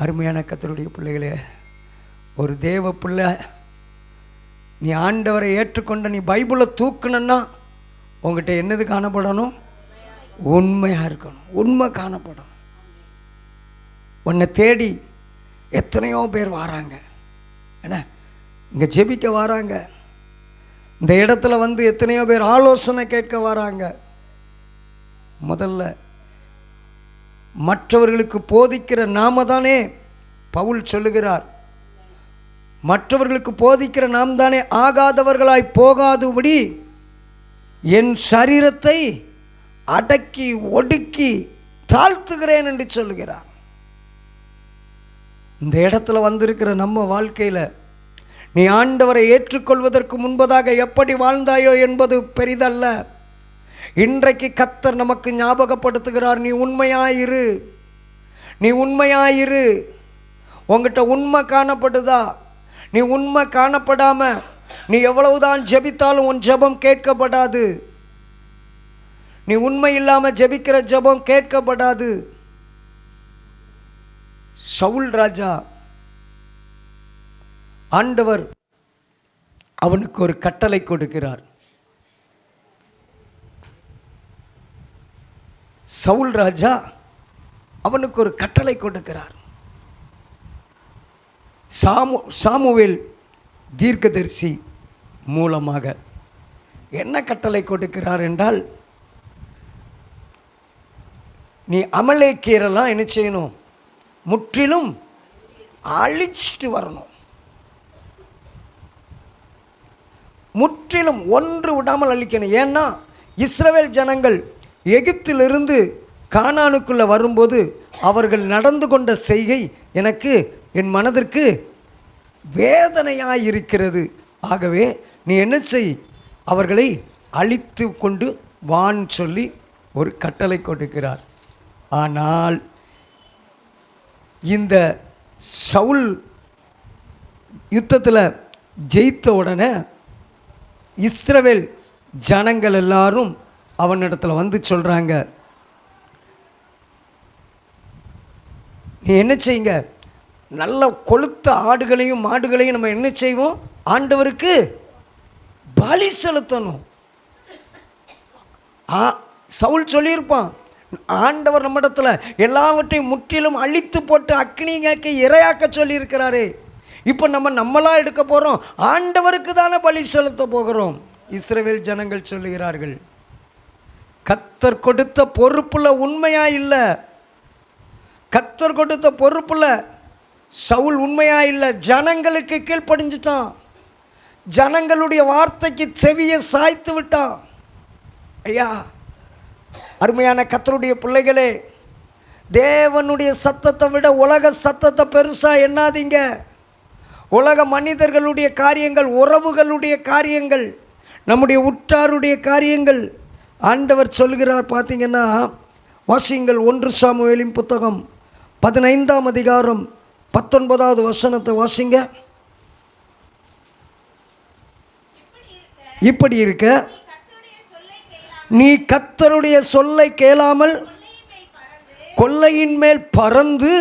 அருமையான கர்த்தருடைய பிள்ளைகளே, ஒரு தேவ பிள்ளை நீ ஆண்டவரை ஏற்றுக்கொண்ட, நீ பைபிளை தூக்கணுன்னா உங்ககிட்ட என்னது காணப்படணும்? உண்மையாக இருக்கணும். உண்மை காணப்படும். உன்னை தேடி எத்தனையோ பேர் வராங்க. என்ன இங்கே ஜெபிக்க வராங்க, இந்த இடத்துல வந்து எத்தனையோ பேர் ஆலோசனை கேட்க வராங்க. முதல்ல மற்றவர்களுக்கு போதிக்கிற நாம தானே, பவுல் சொல்லுகிறார், மற்றவர்களுக்கு போதிக்கிற நாம் தானே ஆகாதவர்களாய் போகாதபடி என் சரீரத்தை அடக்கி ஒடுக்கி தாழ்த்துகிறேன் என்று சொல்லுகிறார். இந்த இடத்துல வந்திருக்கிற நம்ம வாழ்க்கையில் நீ ஆண்டவரை ஏற்றுக்கொள்வதற்கு முன்பதாக எப்படி வாழ்ந்தாயோ என்பது பெரிதல்ல. இன்றைக்கு கர்த்தர் நமக்கு ஞாபகப்படுத்துகிறார், நீ உண்மையாயிரு, நீ உண்மையாயிரு. உங்ககிட்ட உண்மை காணப்படுதா? நீ உண்மை காணப்படாம நீ எவ்வளவுதான் ஜெபித்தாலும் உன் ஜெபம் கேட்கப்படாது. நீ உண்மை இல்லாமல் ஜெபிக்கிற ஜெபம் கேட்கப்படாது. சவுல் ராஜா, ஆண்டவர் அவனுக்கு ஒரு கட்டளை கொடுக்கிறார். சவுல் ராஜா அவனுக்கு ஒரு கட்டளை கொடுக்கிறார். சாமுவேல் தீர்க்கதரிசி மூலமாக என்ன கட்டளை கொடுக்கிறார் என்றால், நீ அமலேக்கியரெல்லாம் என்ன செய்யணும்? முற்றிலும் அழிச்சிட்டு வரணும். முற்றிலும் ஒன்று விடாமல் அழிக்கணும். ஏன்னா இஸ்ரவேல் ஜனங்கள் எகிப்திலிருந்து கானானுக்குள்ளே வரும்போது அவர்கள் நடந்து கொண்ட செய்கை எனக்கு என் மனதிற்கு வேதனையாயிருக்கிறது. ஆகவே நீ என்ன செய்? அவர்களை அழித்து கொண்டு வான் சொல்லி ஒரு கட்டளை கொடுக்கிறார். ஆனால் இந்த சவுல் யுத்தத்தில் ஜெயித்த உடனே இஸ்ரவேல் ஜனங்கள் எல்லாரும் அவனிடத்தில் வந்து சொல்கிறாங்க, நீ என்ன செய்யுங்க, நல்ல கொளுத்த ஆடுகளையும் மாடுகளையும் நம்ம என்ன செய்வோம்? ஆண்டவருக்கு பலி செலுத்தணும். சவுல் சொல்லியிருப்பான், ஆண்டவர் நம்மிடத்தில் எல்லாவற்றையும் முற்றிலும் அழித்து போட்டு அக்னியாக்கி இரையாக்க சொல்லியிருக்கிறாரே. இப்போ நம்மளாக எடுக்க போகிறோம், ஆண்டவருக்கு தானே பலி செலுத்த போகிறோம். இஸ்ரவேல் ஜனங்கள் சொல்லுகிறார்கள், கர்த்தர் கொடுத்த பொறுப்புல உண்மையா இல்லை, கர்த்தர் கொடுத்த பொறுப்புல சவுல் உண்மையா இல்லை. ஜனங்களுக்கு கீழ்ப்படிஞ்சிட்டான், ஜனங்களுடைய வார்த்தைக்கு செவியை சாய்த்து விட்டான். ஐயா, அருமையான கர்த்தருடைய பிள்ளைகளே, தேவனுடைய சத்தத்தை விட உலக சத்தத்தை பெருசாக எண்ணாதீங்க. உலக மனிதர்களுடைய காரியங்கள், உறவுகளுடைய காரியங்கள், நம்முடைய உற்றாருடைய காரியங்கள் ஆண்டவர் சொல்கிறார். பார்த்தீங்கன்னா வாசியுங்கள், 1 சாமுவேலின் புத்தகம் 15ஆம் அதிகாரம் 19வது வசனத்தை வாசிங்க. இப்படி இருக்க நீ கர்த்தருடைய சொல்லை கேளாமல் கொள்ளையின் மேல் பறந்து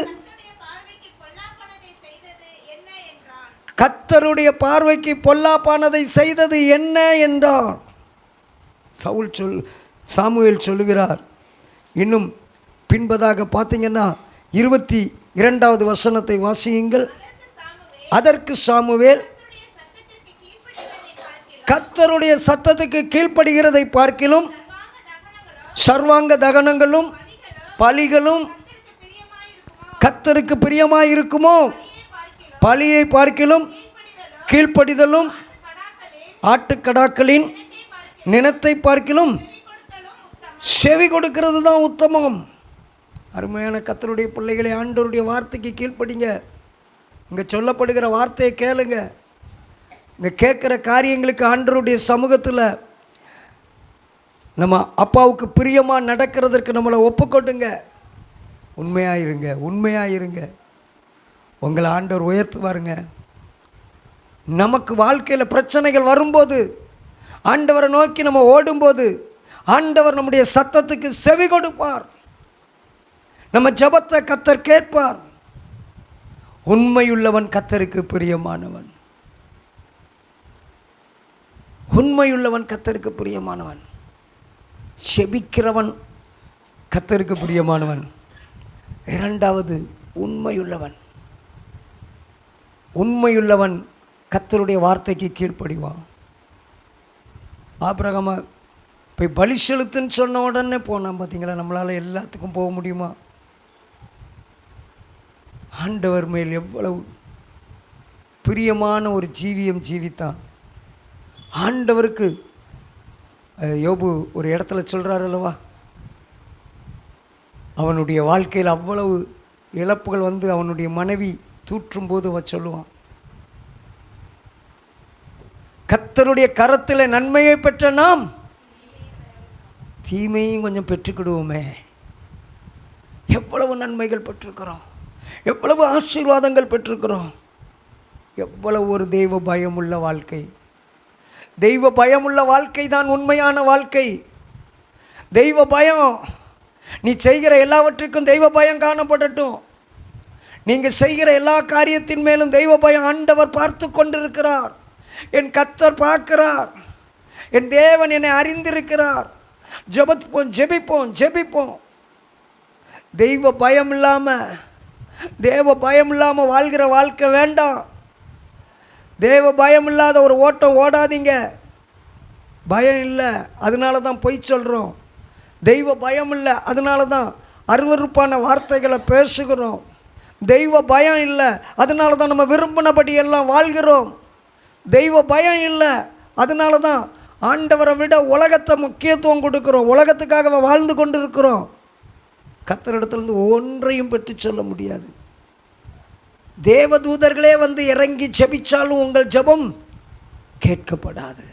கர்த்தருடைய பார்வைக்கு பொல்லாப்பானதை செய்தது என்ன என்றான். சாமுவேல் சொல்லுகிறார். இன்னும் பின்பதாக பார்த்தீங்கன்னா 2வது வசனத்தை வாசியுங்கள். அதற்கு சாமுவேல், கர்த்தருடைய சத்தத்துக்கு கீழ்ப்படுகிறதை பார்க்கிலும் சர்வாங்க தகனங்களும் பலிகளும் கர்த்தருக்கு பிரியமாயிருக்குமோ? பலியை பார்க்கிலும் கீழ்ப்படிதலும் ஆட்டுக்கடாக்களின் நினத்தை பார்க்கிலும் செவி கொடுக்கிறது தான் உத்தமம். அருமையான கர்த்தருடைய பிள்ளைகளை, ஆண்டவருடைய வார்த்தைக்கு கீழ்ப்படிங்க. இங்கே சொல்லப்படுகிற வார்த்தையை கேளுங்க. இங்கே கேட்குற காரியங்களுக்கு ஆண்டவருடைய சமூகத்தில் நம்ம அப்பாவுக்கு பிரியமாக நடக்கிறதற்கு நம்மளை ஒப்புக்கொண்டுங்க. உண்மையாயிருங்க, உண்மையாயிருங்க. உங்களை ஆண்டவர் உயர்த்துவாருங்க. நமக்கு வாழ்க்கையில் பிரச்சனைகள் வரும்போது, ஆண்டவரை நோக்கி நம்ம ஓடும்போது, ஆண்டவர் நம்முடைய சத்தத்துக்கு செவி கொடுப்பார். நம்ம ஜெபத்தை கர்த்தர் கேட்பார். உண்மையுள்ளவன் கர்த்தருக்கு பிரியமானவன். உண்மையுள்ளவன் கர்த்தருக்கு பிரியமானவன். செபிக்கிறவன் கர்த்தருக்கு பிரியமானவன். 2வது உண்மையுள்ளவன். உண்மையுள்ளவன் கர்த்தருடைய வார்த்தைக்கு கீழ்ப்படிவான். ஆபிரகாம போய் பலி செலுத்துன்னு சொன்ன உடனே போனான். பார்த்தீங்களா? நம்மளால் எல்லாத்துக்கும் போக முடியுமா? ஆண்டவர் மேல் எவ்வளவு பிரியமான ஒரு ஜீவியம் ஜீவித்தான். ஆண்டவருக்கு யோபு ஒரு இடத்துல சொல்கிறார் அல்லவா, அவனுடைய வாழ்க்கையில் அவ்வளவு இழப்புகள் வந்து அவனுடைய மனைவி தூற்றும் போது அவன் சொல்லுவான், கர்த்தருடைய கரத்தில் நன்மையை பெற்ற நாம் தீமையும் கொஞ்சம் பெற்றுக்கிடுவோமே. எவ்வளவு நன்மைகள் பெற்றிருக்கிறோம், எவ்வளவு ஆசீர்வாதங்கள் பெற்றிருக்கிறோம். எவ்வளவு ஒரு தெய்வ பயமுள்ள வாழ்க்கை. தெய்வ பயமுள்ள வாழ்க்கை தான் உண்மையான வாழ்க்கை. தெய்வ பயம், நீ செய்கிற எல்லாவற்றுக்கும் தெய்வ பயம் காணப்படட்டும். நீங்கள் செய்கிற எல்லா காரியத்தின் மேலும் தெய்வ பயம். ஆண்டவர் பார்த்து கொண்டிருக்கிறார். என் கர்த்தர் பார்க்கிறார். என் தேவன் என்னை அறிந்திருக்கிறார். ஜெபிப்போம். தெய்வ பயம் இல்லாமல், தேவ பயம் இல்லாமல் வாழ்கிற வாழ்க்கை வேண்டாம். தேவ பயம் இல்லாத ஒரு ஓட்டம் ஓடாதீங்க. பயம் இல்லை, அதனால தான் பொய் சொல்கிறோம். தெய்வ பயம் இல்லை, அதனால தான் அருவருப்பான வார்த்தைகளை பேசுகிறோம். தெய்வ பயம் இல்லை, அதனால தான் நம்ம விரும்பினபடி எல்லாம் வாழ்கிறோம். தெய்வ பயம் இல்லை, அதனால தான் ஆண்டவரை விட உலகத்தை முக்கியத்துவம் கொடுக்குறோம். உலகத்துக்காக வாழ்ந்து கொண்டு இருக்கிறோம். கர்த்தரிடத்திலிருந்து ஒன்றையும் பெற்று சொல்ல முடியாது. தேவதூதர்களே வந்து இறங்கி ஜெபிச்சாலும் உங்கள் ஜெபம் கேட்கப்படாது.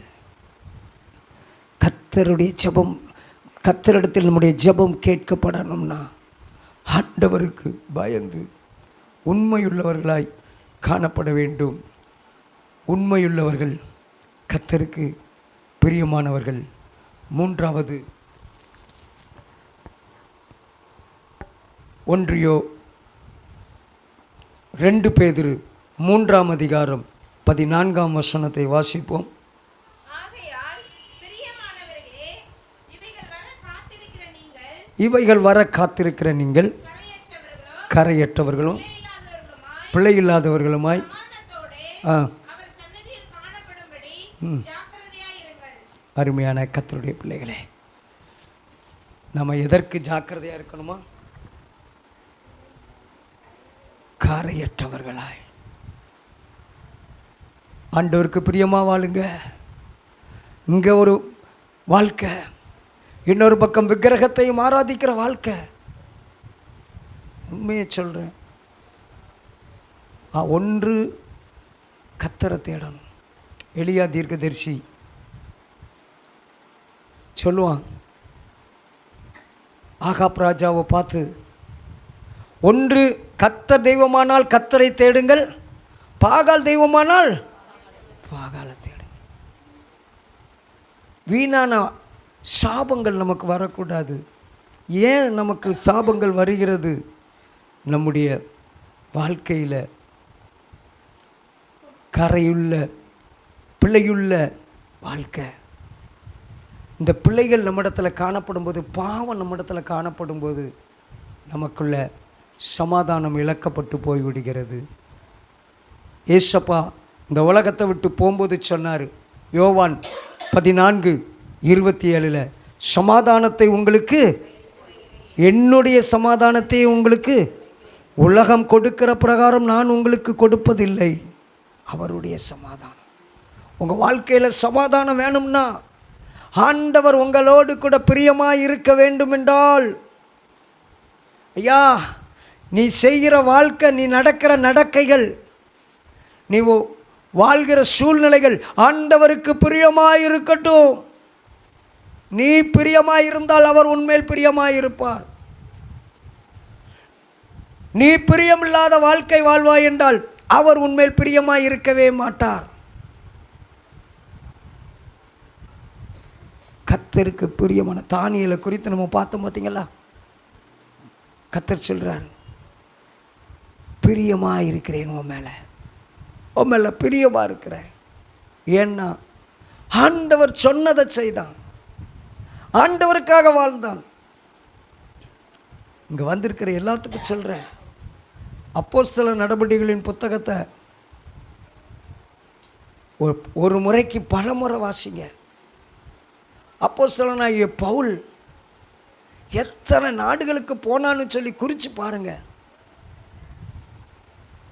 கர்த்தருடைய ஜெபம், கர்த்தரிடத்தில் நம்முடைய ஜெபம் கேட்கப்படணும்னா ஆண்டவருக்கு பயந்து உண்மையுள்ளவர்களாய் காணப்பட வேண்டும். உண்மையுள்ளவர்கள் கர்த்தருக்கு பிரியமானவர்கள். 3வது 2 பேதுரு 3ஆம் அதிகாரம் 14ஆம் வசனத்தை வாசிப்போம். இவைகள் வர காத்திருக்கிற நீங்கள் கரையற்றவர்களும் பிழையில்லாதவர்களுமாய் அருமையான கர்த்தருடைய பிள்ளைகளே, நம்ம எதற்கு ஜாக்கிரதையாக இருக்கணுமா? காரையற்றவர்களாய் ஆண்டவருக்கு பிரியமாக வாழுங்க. இங்கே ஒரு வாழ்க்கை, இன்னொரு பக்கம் விக்கிரகத்தையும் ஆராதிக்கிற வாழ்க்கை. உண்மையை சொல்கிறேன். ஒன்று கர்த்தரை தேடணும். எலியா தீர்க்கதரிசி சொல்லுவான், ஆகாப் ராஜாவை பார்த்து, ஒன்று கர்த்தர் தெய்வமானால் கர்த்தரை தேடுங்கள், பாகால் தெய்வமானால் பாகாலை தேடுங்கள். வீணான சாபங்கள் நமக்கு வரக்கூடாது. ஏன் நமக்கு சாபங்கள் வருகிறது? நம்முடைய வாழ்க்கையில் கரையுள்ள பிள்ளையுள்ள வாழ்க்கை. இந்த பிள்ளைகள் நம்மிடத்தில் காணப்படும் போது, பாவம் நம்மிடத்தில் காணப்படும் போது நமக்குள்ள சமாதானம் இழக்கப்பட்டு போய்விடுகிறது. ஏசப்பா இந்த உலகத்தை விட்டு போகும்போது சொன்னார், யோவான் 14:27, சமாதானத்தை உங்களுக்கு, என்னுடைய சமாதானத்தை உங்களுக்கு உலகம் கொடுக்கிற பிரகாரம் நான் உங்களுக்கு கொடுப்பதில்லை. அவருடைய சமாதானம். உங்கள் வாழ்க்கையில் சமாதானம் வேணும்னா, ஆண்டவர் உங்களோடு கூட பிரியமாக இருக்க வேண்டும் என்றால், ஐயா நீ செய்கிற வாழ்க்கை, நீ நடக்கிற நடக்கைகள், நீ வாழ்கிற சூழ்நிலைகள் ஆண்டவருக்கு பிரியமாக இருக்கட்டும். நீ பிரியமாக இருந்தால் அவர் உன்மேல் பிரியமாக இருப்பார். நீ பிரியமில்லாத வாழ்க்கை வாழ்வாய் என்றால் அவர் உன்மேல் பிரியமாக இருக்கவே மாட்டார். கர்த்தருக்கு பிரியமான தானியேலை குறித்து நம்ம பார்த்தோம் பார்த்தீங்களா? கர்த்தர் சொல்றார், பிரியமாக இருக்கிறேன் உன் மேலே பிரியமாக இருக்கிறேன். ஏன்னா ஆண்டவர் சொன்னதை செய்தான், ஆண்டவருக்காக வாழ்ந்தான். இங்கே வந்திருக்கிற எல்லாத்துக்கும் சொல்கிறேன், அப்போஸ்தலர் நடவடிக்கைகளின் புத்தகத்தை ஒரு முறைக்கு பல முறை வாசிங்க. அப்போஸ்தலனாகிய பவுல் எத்தனை நாடுகளுக்கு போனான்னு சொல்லி குறித்து பாருங்க.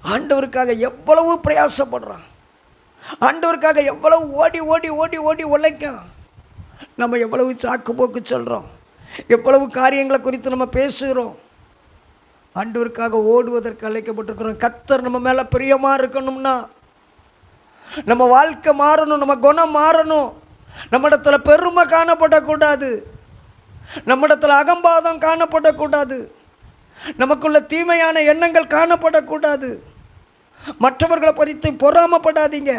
ஆண்டவருக்காக எவ்வளவு பிரயாசப்படுறான், ஆண்டவருக்காக எவ்வளவு ஓடி ஓடி ஓடி ஓடி உழைக்கும். நம்ம எவ்வளவு சாக்கு போக்கு சொல்கிறோம், எவ்வளவு காரியங்களை குறித்து நம்ம பேசுகிறோம். ஆண்டவருக்காக ஓடுவதற்கு அழைக்கப்பட்டிருக்கிறோம். கர்த்தர் நம்ம மேலே பிரியமாக இருக்கணும்னா நம்ம வாழ்க்கை மாறணும், நம்ம குணம் மாறணும். நம்மிடத்துல பெருமை காணப்படக்கூடாது, நம்மிடத்துல அகம்பாதம் காணப்படக்கூடாது, நமக்குள்ள தீமையான எண்ணங்கள் காணப்படக்கூடாது. மற்றவர்களை பறித்து பொறாமப்படாதீங்க,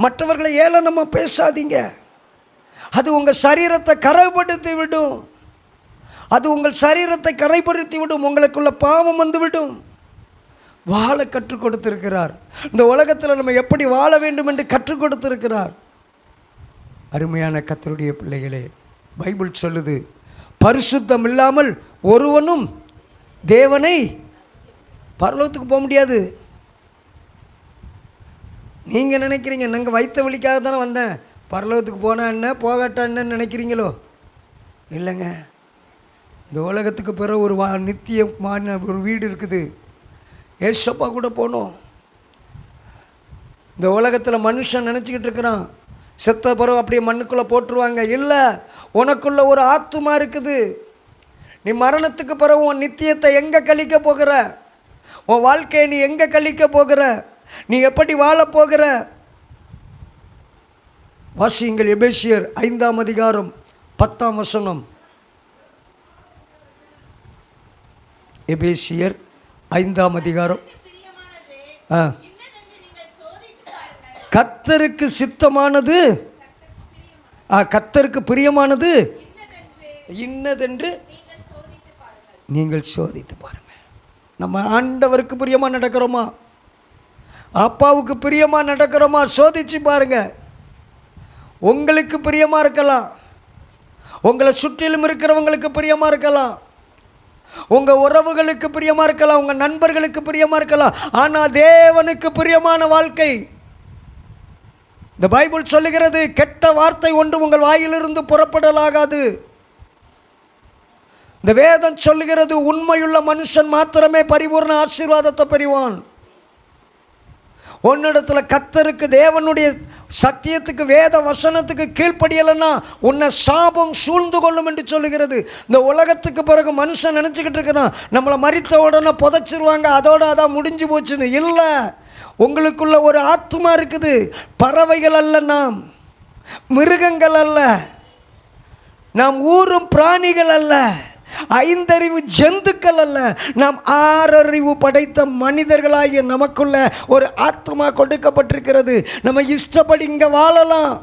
மற்றவர்களை ஏளனமாக பேசாதீங்க. அது உங்கள் சரீரத்தை கரைப்படுத்தி விடும், அது உங்கள் சரீரத்தை கரைப்படுத்தி விடும், உங்களுக்குள்ள பாவம் வந்துவிடும். வாழ கற்றுக் கொடுத்திருக்கிறார். இந்த உலகத்தில் நம்ம எப்படி வாழ வேண்டும் என்று கற்றுக் கொடுத்திருக்கிறார். அருமையான கர்த்தருடைய பிள்ளைகளே, பைபிள் சொல்லுது, பரிசுத்தம் இல்லாமல் ஒருவனும் தேவனை பரலோகத்துக்கு போக முடியாது. நீங்கள் நினைக்கிறீங்க நாங்கள் வைத்த வழிக்காக தானே வந்தேன், பரலோகத்துக்கு போனால் என்ன போகாட்டா என்னன்னு நினைக்கிறீங்களோ? இல்லைங்க. இந்த உலகத்துக்கு பிறகு ஒரு நித்தியமான ஒரு வீடு இருக்குது. ஏசப்பா கூட போனோம். இந்த உலகத்தில் மனுஷன் நினச்சிக்கிட்டு இருக்கிறான் செத்த பிறகு அப்படியே மண்ணுக்குள்ளே போட்டுருவாங்க. இல்லை, உனக்குள்ள ஒரு ஆத்துமா இருக்குது. நீ மரணத்துக்கு பிறகு உன் நித்தியத்தை எங்கே கழிக்க போகிற, உன் வாழ்க்கையை நீ எங்கே கழிக்க போகிற, நீ எப்படி வாழ போகிற? வாசியுங்கள், எபேசியர் 5:10. எபேசியர் 5 கர்த்தருக்கு சித்தமானது, கர்த்தருக்கு பிரியமானது இன்னதென்று நீங்கள் சோதித்து பாருங்கள். நம்ம ஆண்டவருக்கு பிரியமாக நடக்கிறோமா, அப்பாவுக்கு பிரியமாக நடக்கிறோமா? சோதிச்சு பாருங்க. உங்களுக்கு பிரியமாக இருக்கலாம், உங்களை சுற்றிலும் இருக்கிறவங்களுக்கு பிரியமாக இருக்கலாம், உங்கள் உறவுகளுக்கு பிரியமாக இருக்கலாம், உங்கள் நண்பர்களுக்கு பிரியமாக இருக்கலாம். ஆனால் தேவனுக்கு பிரியமான வாழ்க்கை, இந்த பைபிள் சொல்லுகிறது, கெட்ட வார்த்தை ஒன்று உங்கள் வாயிலிருந்து புறப்படலாகாது. இந்த வேதம் சொல்லுகிறது, உண்மையுள்ள மனுஷன் மாத்திரமே பரிபூர்ண ஆசீர்வாதத்தை பெறுவான். உன்னிடத்துல கர்த்தருக்கு, தேவனுடைய சத்தியத்துக்கு, வேத வசனத்துக்கு கீழ்ப்படியலைன்னா உன்னை சாபம் சூழ்ந்து கொள்ளும் என்று சொல்லுகிறது. இந்த உலகத்துக்கு பிறகு மனுஷன் நினச்சிக்கிட்டு இருக்கிறான், நம்மளை மரித்த உடனே புதைச்சிருவாங்க, அதோட அதான் முடிஞ்சு போச்சுன்னு. இல்லை, உங்களுக்குள்ள ஒரு ஆத்மா இருக்குது. பறவைகள் அல்ல, நாம் மிருகங்கள் அல்ல, நாம் ஊரும் பிராணிகள் அல்ல, ஐந்தறிவு ஜந்துக்கள் அல்ல, நாம் 6 அறிவு படைத்த மனிதர்களாகிய நமக்குள்ள ஒரு ஆத்மா கொடுக்கப்பட்டிருக்கிறது. நம்ம இஷ்டப்படி இங்கே வாழலாம்,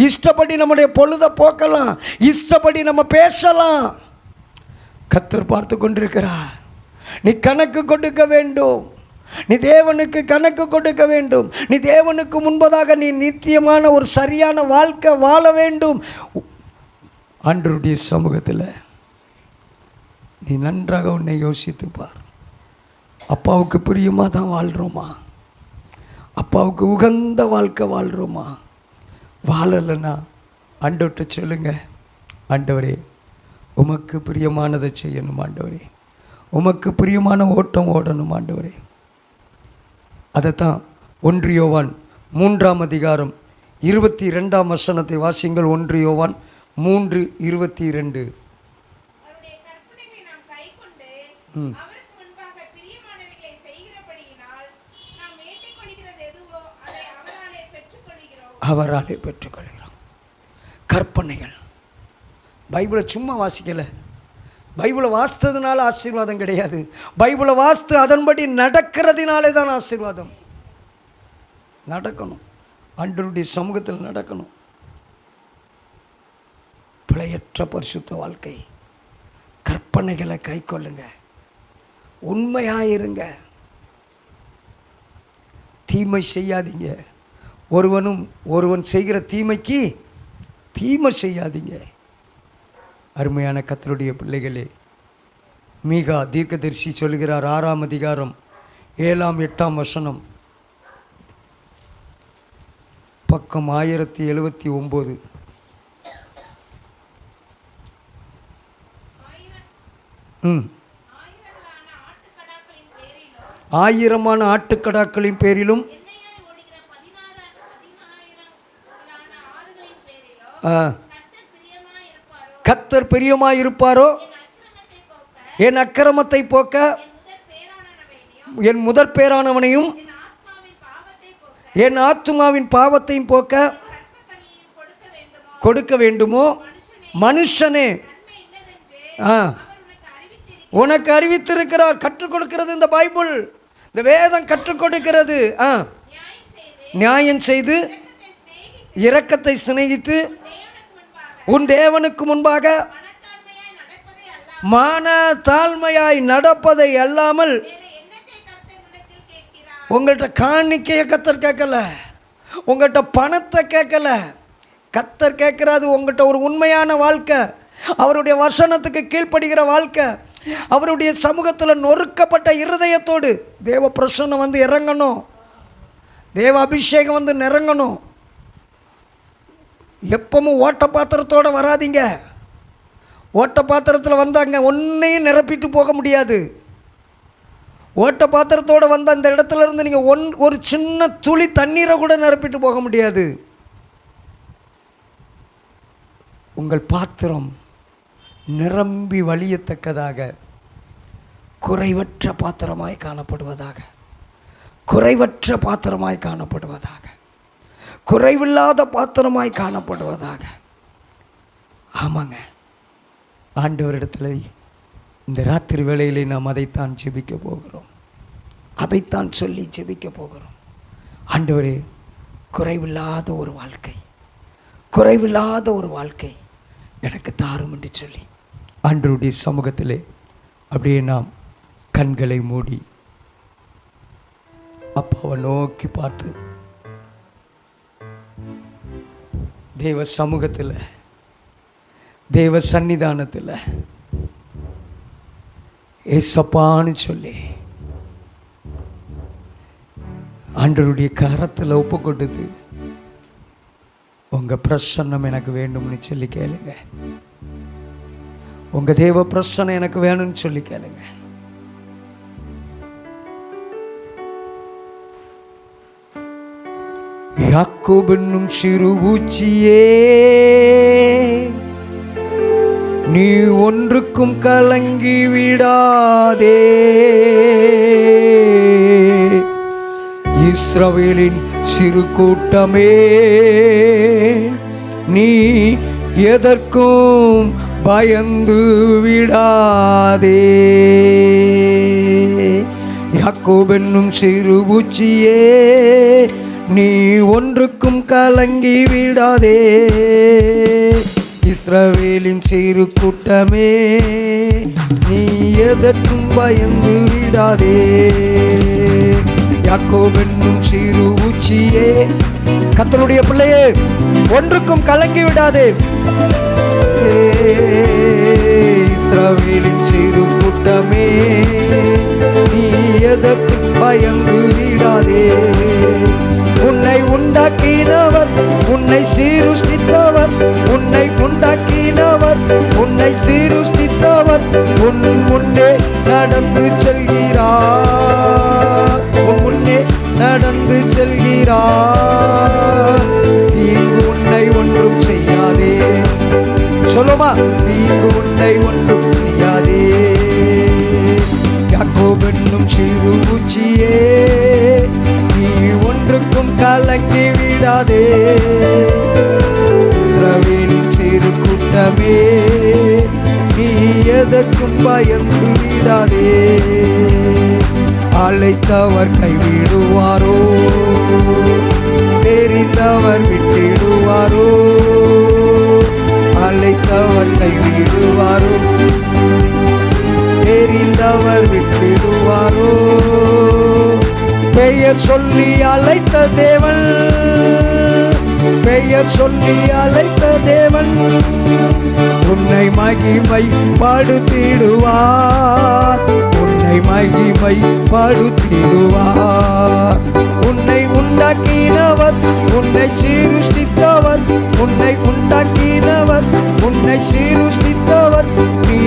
இஷ்டப்படி நம்முடைய பொழுதை போக்கலாம், இஷ்டப்படி நம்ம பேசலாம். கர்த்தர் பார்த்து கொண்டிருக்கிறார். நீ கணக்கு கொடுக்க வேண்டும், நீ தேவனுக்கு கணக்கு கொடுக்க வேண்டும். நீ தேவனுக்கு முன்பதாக நீ நித்தியமான ஒரு சரியான வாழ்க்கை வாழ வேண்டும். ஆண்டவருடைய சமூகத்தில் நீ நன்றாக உன்னை யோசித்து பார். அப்பாவுக்கு பிரியமாக தான் வாழ்கிறோமா? அப்பாவுக்கு உகந்த வாழ்க்கை வாழ்கிறோமா? வாழலைன்னா ஆண்டவர்கிட்ட சொல்லுங்க, ஆண்டவரே உமக்கு பிரியமானதை செய்யணும் ஆண்டவரே, உமக்கு பிரியமான ஓட்டம் ஓடணும் ஆண்டவரே. அதைத்தான் 1 யோவான் 3ஆம் அதிகாரம் 22ஆம் வசனத்தை வாசிங்கள். 1 யோவான் 3:22. அவராலே பெற்றுக்கொள்கிறோம். கற்பனைகள். பைபிளை சும்மா வாசிக்கலை. பைபிளை வாசித்ததுனால ஆசீர்வாதம் கிடையாது. பைபிளை வாசித்து அதன்படி நடக்கிறதுனாலே தான் ஆசீர்வாதம். நடக்கணும், ஆண்டவருடைய சமூகத்தில் நடக்கணும். பிழையற்ற பரிசுத்த வாழ்க்கை. கற்பனைகளை கை கொள்ளுங்க, உண்மையாயிருங்க, தீமை செய்யாதீங்க. ஒருவன் செய்கிற தீமைக்கு தீமை செய்யாதீங்க. அருமையான கர்த்தருடைய பிள்ளைகளே, மீகா தீர்க்கதரிசி சொல்கிறார் 6ஆம் அதிகாரம் 7ஆம் 8ஆம் வசனம், பக்கம் 1079. ஆயிரமான ஆட்டுக்கடாக்களின் பேரிலும் கர்த்தர் பிரியமாயிருப்பாரோ, என் அக்கிரமத்தை போக்க, என் முதற் பேரானவனையும் என் ஆத்துமாவின் பாவத்தையும் போக்க கொடுக்க வேண்டுமோ? மனுஷனே உனக்கு அறிவித்திருக்கிறார். கற்றுக் கொடுக்கிறது இந்த பைபிள், இந்த வேதம் கற்றுக் கொடுக்கிறது. நியாயம் செய்து இரக்கத்தை சிநேகித்து உன் தேவனுக்கு முன்பாக மான தாழ்மையாய் நடப்பதை அல்லாமல். உங்கள்கிட்ட காணிக்கையை கர்த்தர் கேட்கல, உங்கள்கிட்ட பணத்தை கேட்கல. கர்த்தர் கேட்கிறாது உங்கள்கிட்ட ஒரு உண்மையான வாழ்க்கை, அவருடைய வசனத்துக்கு கீழ்ப்படுகிற வாழ்க்கை, அவருடைய சமூகத்தில் நொறுக்கப்பட்ட இருதயத்தோடு. தேவ பிரசன்னம் வந்து இறங்கணும், தேவ அபிஷேகம் வந்து நிறங்கணும். எப்பவும் ஓட்ட பாத்திரத்தோடு வராதிங்க. ஓட்ட பாத்திரத்தில் வந்தாங்க ஒன்றையும் நிரப்பிட்டு போக முடியாது. ஓட்ட பாத்திரத்தோடு வந்த அந்த இடத்துல இருந்து நீங்கள் ஒரு சின்ன துளி தண்ணீரை கூட நிரப்பிட்டு போக முடியாது. உங்கள் பாத்திரம் நிரம்பி வழியத்தக்கதாக குறைவற்ற பாத்திரமாய் காணப்படுவதாக, குறைவற்ற பாத்திரமாய் காணப்படுவதாக, குறைவில்லாத பாத்திரமாய் காணப்படுவதாக. ஆமாங்க, ஆண்டவரிடத்தில் இந்த ராத்திரி வேளையிலே நாம் அதைத்தான் ஜெபிக்க போகிறோம், அதைத்தான் சொல்லி ஜெபிக்க போகிறோம். ஆண்டவரே, குறைவில்லாத ஒரு வாழ்க்கை, குறைவில்லாத ஒரு வாழ்க்கை எனக்கு தாரும் என்று சொல்லி ஆண்டவருடைய சமூகத்திலே அப்படியே நாம் கண்களை மூடி அப்பாவை நோக்கி பார்த்து தேவ சமூகத்தில், தேவ சன்னிதானத்தில் ஏசப்பான்னு சொல்லி ஆண்டவருடைய கரத்தில் ஒப்பு கொடுத்து உங்கள் பிரசன்னம் எனக்கு வேண்டும்னு சொல்லி கேளுங்க. உங்கள் தேவ பிரசன்னம் எனக்கு வேணும்னு சொல்லி கேளுங்க. யாக்கோபு என்னும் சிறு பூச்சியே, நீ ஒன்றுக்கும் கலங்கி விடாதே. இஸ்ரவேலின் சிறு கூட்டமே, நீ எதற்கும் பயந்து விடாதே. யாக்கோபு என்னும் சிறு பூச்சியே, நீ ஒன்றுக்கும் கலங்கி விடாதே. இஸ்ரவேலின் சிறு கூட்டமே, நீ எதற்கும் பயந்து விடாதே. யாக்கோபு என்னும் சிறு பூச்சியே, கர்த்தருடைய பிள்ளையே, ஒன்றுக்கும் கலங்கி விடாதே. இஸ்ரவேலின் சிறு கூட்டமே, நீ எதற்கு பயந்து விடாதே. உன்னை உண்டாக்கினவர், உன்னை சீருஷ்டித்தவர், உன்னை உண்டாக்கினவர், உன்னை சீருஷ்டித்தவர் உன் முன்னே நடந்து செல்கிறார், உன் முன்னே நடந்து செல்கிறார். தீங்கு உன்னை ஒன்றும் செய்யாதே. சொல்லுமா, தீங்கு உன்னை ஒன்றும் செய்யாதே. யாக்கோபு என்னும் சிறு பூச்சியே, நீ ஒன்றுக்கும் கலங்கி விடாதே. இஸ்ரவேலின் சிறு கூட்டமே, நீ எதற்கும் பயந்து விடாதே. அழைத்தவர் கைவிடுவாரோ, தெரிந்தவர் விட்டிடுவாரோ. அழைத்தவர் கைவிடுவாரோ, தெரிந்தவர் விட்டிடுவாரோ. பெயர் சொல்லி அழைத்த தேவன், பெயர் சொல்லி அழைத்த தேவன் உன்னை மகிமை படுத்திடுவார், உன்னை மகிமை படுத்திடுவார். உன்னை உண்டாக்கினவர், உன்னை சீருஷ்டித்தவர், உன்னை உண்டாக்கினவர், உன்னை சீருஷ்டித்தவர் நீ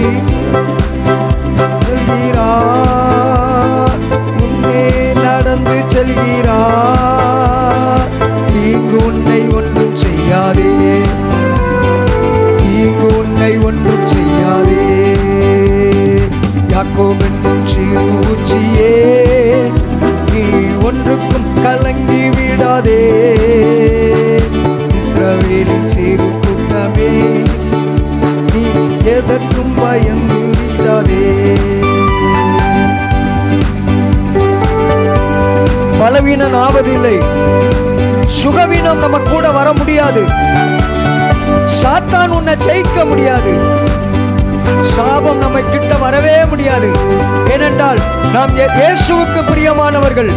செல்கிறார், உன்னே நடந்து செல்கிறார். தீங்கு உன்னை ஒன்றும் செய்யாதே, தீங்கு உன்னை ஒன்றும் செய்யாதே. யாக்கோபு என்னும் சிறு பூச்சியே, நீ ஒன்றுக்கும் கலங்கி விடாதே. இஸ்ரவேலின் சிறு கூட்டமே, நீ எதற்கும் பயந்து விடாதே. பலவீனம் ஆவதில்லை, சுகவீனம் நம்ம கூட வர முடியாது. சாத்தான் உன்னை ஜெயிக்க முடியாது. சாபம் நம்ம கிட்ட வரவே முடியாது. ஏனென்றால் நாம் இயேசுவுக்கு பிரியமானவர்கள்,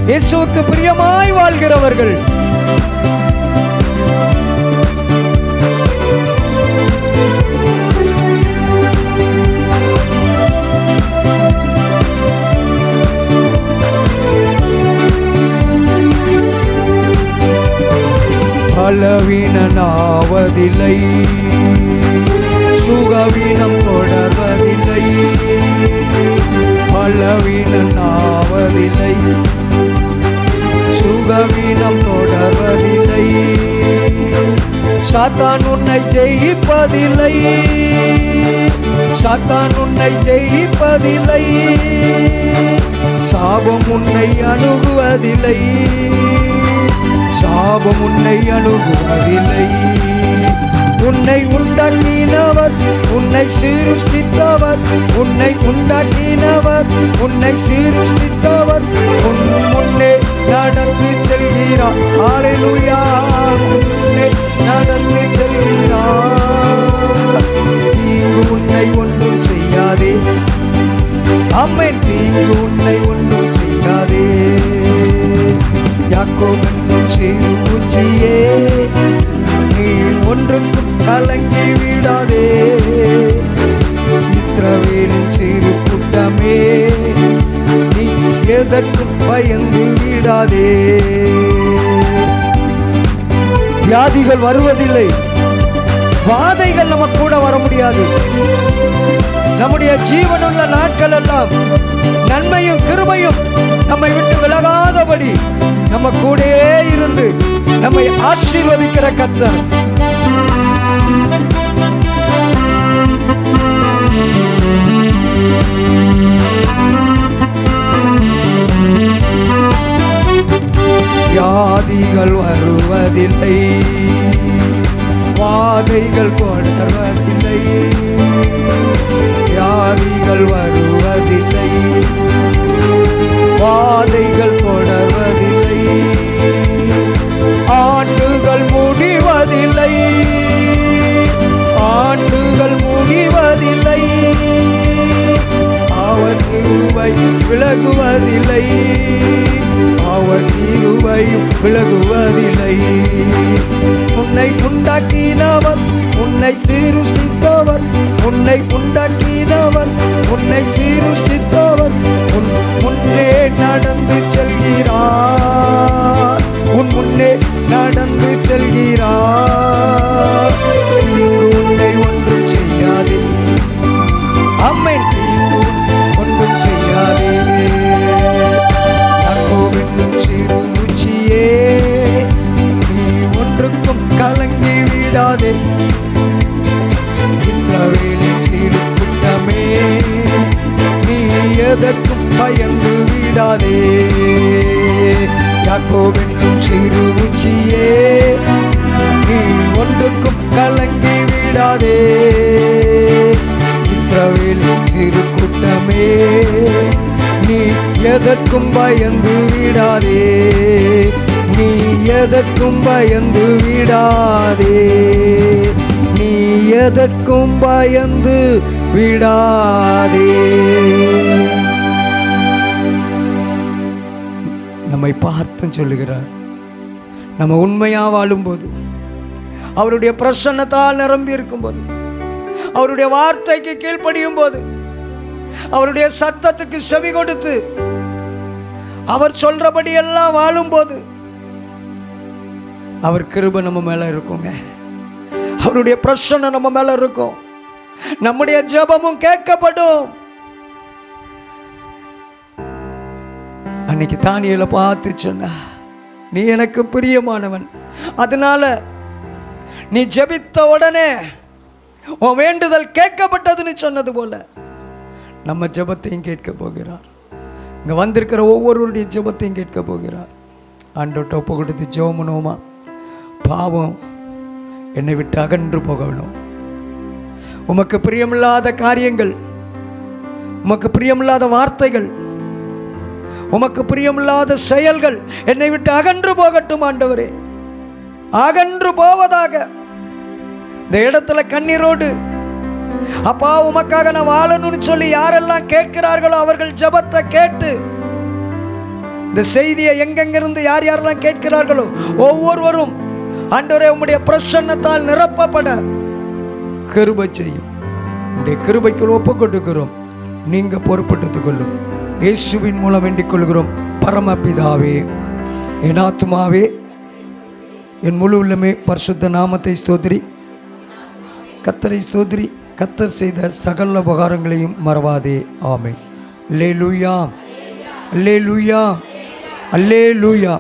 இயேசுவுக்கு பிரியமாய் வாழ்கிறவர்கள். பலவீனாவதில்லை, சுகவீனம் தொடர்வதில்லை. பலவீனாவதில்லை, சுகவீனம் தொடர்வதில்லை. சாத்தான் உன்னை ஜெயிப்பதில்லை, சாத்தான் உன்னை ஜெயிப்பதில்லை. சாபம் உன்னை அணுகுவதில்லை, சாபம் உன்னை அணுகுவதில்லை. உன்னை உண்டாக்கினவர், உன்னை சீருஷ்டித்தவர், உன்னை உண்டாக்கினவர், உன்னை சீருஷ்டித்தவர் உன் முன்னே நடந்து செல்கிறார். ஹல்லேலூயா, முன்னே நடந்து செல்கிறார். தீங்கு உன்னை ஒன்றும் செய்யாதே. ஆமென், தீங்கு உன்னை ஒன்றும் செய்யாதே. யாக்கோபு என்னும் சிறு பூச்சியே, நீ ஒன்றுக்கும் கலங்கி விடாதே. இஸ்ரவேலின் சிறு கூட்டமே, நீ எதற்கும் பயந்து விடாதே. வியாதிகள் வருவதில்லை, வாதைகள் நம்ம கூட வர முடியாது. நம்முடைய ஜீவனுள்ள நாட்கள் எல்லாம் நன்மையும் கிருபையும் நம்மை விட்டு விலகாதபடி நம்ம கூடவே இருந்து நம்மை ஆசீர்வதிக்கிற கர்த்தர். வியாதிகள் வருவதில்லை, வாதைகள் தொடர்வதில்லை. வியாதிகள் வருவதில்லை, வாதைகள் தொடர்வதில்லை. ஆண்டுகள் முடிவதில்லை, ஆண்டுகள் முடிவதில்லை. அவர் கிருபை விலகுவதில்லை, அவர் கிருபை விலகுவதில்லை. உன்னை உண்டாக்கினவர், உன்னை சீருஷ்டித்தவர், உன்னை உண்டாக்கினவர், உன்னை சீருஷ்டித்தவர் உன் முன்னே நடந்து செல்கிறார், உன் முன்னே நடந்து செல்கிறார். தீங்கு உன்னை ஒன்றும் செய்யாதே, ஆமென், தீங்கு ஒன்றும் செய்யாதே. யாக்கோபின் சிறு மூச்சியே, நீ ஒன்றுக்கும் கலங்கி விடாதே. இஸ்ரவேலின் சிறு கூட்டமே, நீ எதற்கும் பயந்து விடாதே. யாக்கோபின் சிறு மூச்சியே, நீ ஒன்றுக்கும் கலங்கி விடாதே. இஸ்ரவேலின் சிறு கூட்டமே, நீ எதற்கும் பயந்து விடாதே, நீ எதற்கும் பயந்து விடாதே, நீ எதற்கும் பயந்து விடாதே. நம்மை பார்த்து சொல்லுகிறார், நம்ம உண்மையா வாழும்போது, அவருடைய பிரசன்னத்தால் நிரம்பி இருக்கும்போது, அவருடைய வார்த்தைக்கு கீழ்ப்படியும் போது, அவருடைய சத்தத்துக்கு செவி கொடுத்து அவர் சொல்றபடி எல்லாம் வாழும்போது, அவர் கிருபை நம்ம மேல இருக்குங்க, அவருடைய பிரசன்னம் நம்ம மேல இருக்கும், நம்முடைய ஜெபமும் கேட்கப்படும். அன்னைக்கு தானியேலை பார்த்து சொன்னா, நீ எனக்கு பிரியமானவன், அதனால நீ ஜெபித்த உடனே உன் வேண்டுதல் கேட்கப்பட்டதுன்னு சொன்னது போல நம்ம ஜெபத்தையும் கேட்க போகிறார். இங்கே வந்திருக்கிற ஒவ்வொருவருடைய ஜெபத்தையும் கேட்க போகிறார். ஆண்டவர்ட்ட ஒப்பு கொடுத்து ஜெபம் பண்ணுவோமா? பாவம் என்னை விட்டு அகன்று போகணும். உமக்கு பிரியமில்லாத காரியங்கள், உமக்கு பிரியமில்லாத வார்த்தைகள், உமக்கு பிரியமில்லாத செயல்கள் என்னை விட்டு அகன்று போகட்டும் ஆண்டவரே, அகன்று போவதாக. இந்த இடத்துல கண்ணீரோடு அப்பா உமக்காக நான் வாழணும்னு சொல்லி யாரெல்லாம் கேட்கிறார்களோ அவர்கள் ஜெபத்தை கேட்டு, இந்த செய்தியை எங்கெங்கிருந்து யார் யாரெல்லாம் கேட்கிறார்களோ ஒவ்வொருவரும் ஆண்டவரே உம்முடைய பிரசன்னத்தால் நிரப்பப்பட கிருபை செய்யும். உடைய கிருபைக்கு ஒப்பு கொடுக்கிறோம், நீங்க பொறுப்பெடுத்துக் கொள்ளும். இயேசுவின் மூலம் வேண்டிக் கொள்கிறோம் பரமபிதாவே. என் ஆத்துமாவே என் முழு உள்ளமே பரிசுத்த நாமத்தை ஸ்தோத்திரி, கர்த்தரை ஸ்தோத்திரி, கர்த்தர் செய்த சகல உபகாரங்களையும் மறவாதே. ஆமென். அல்லேலூயா, அல்லேலூயா, அல்லேலூயா.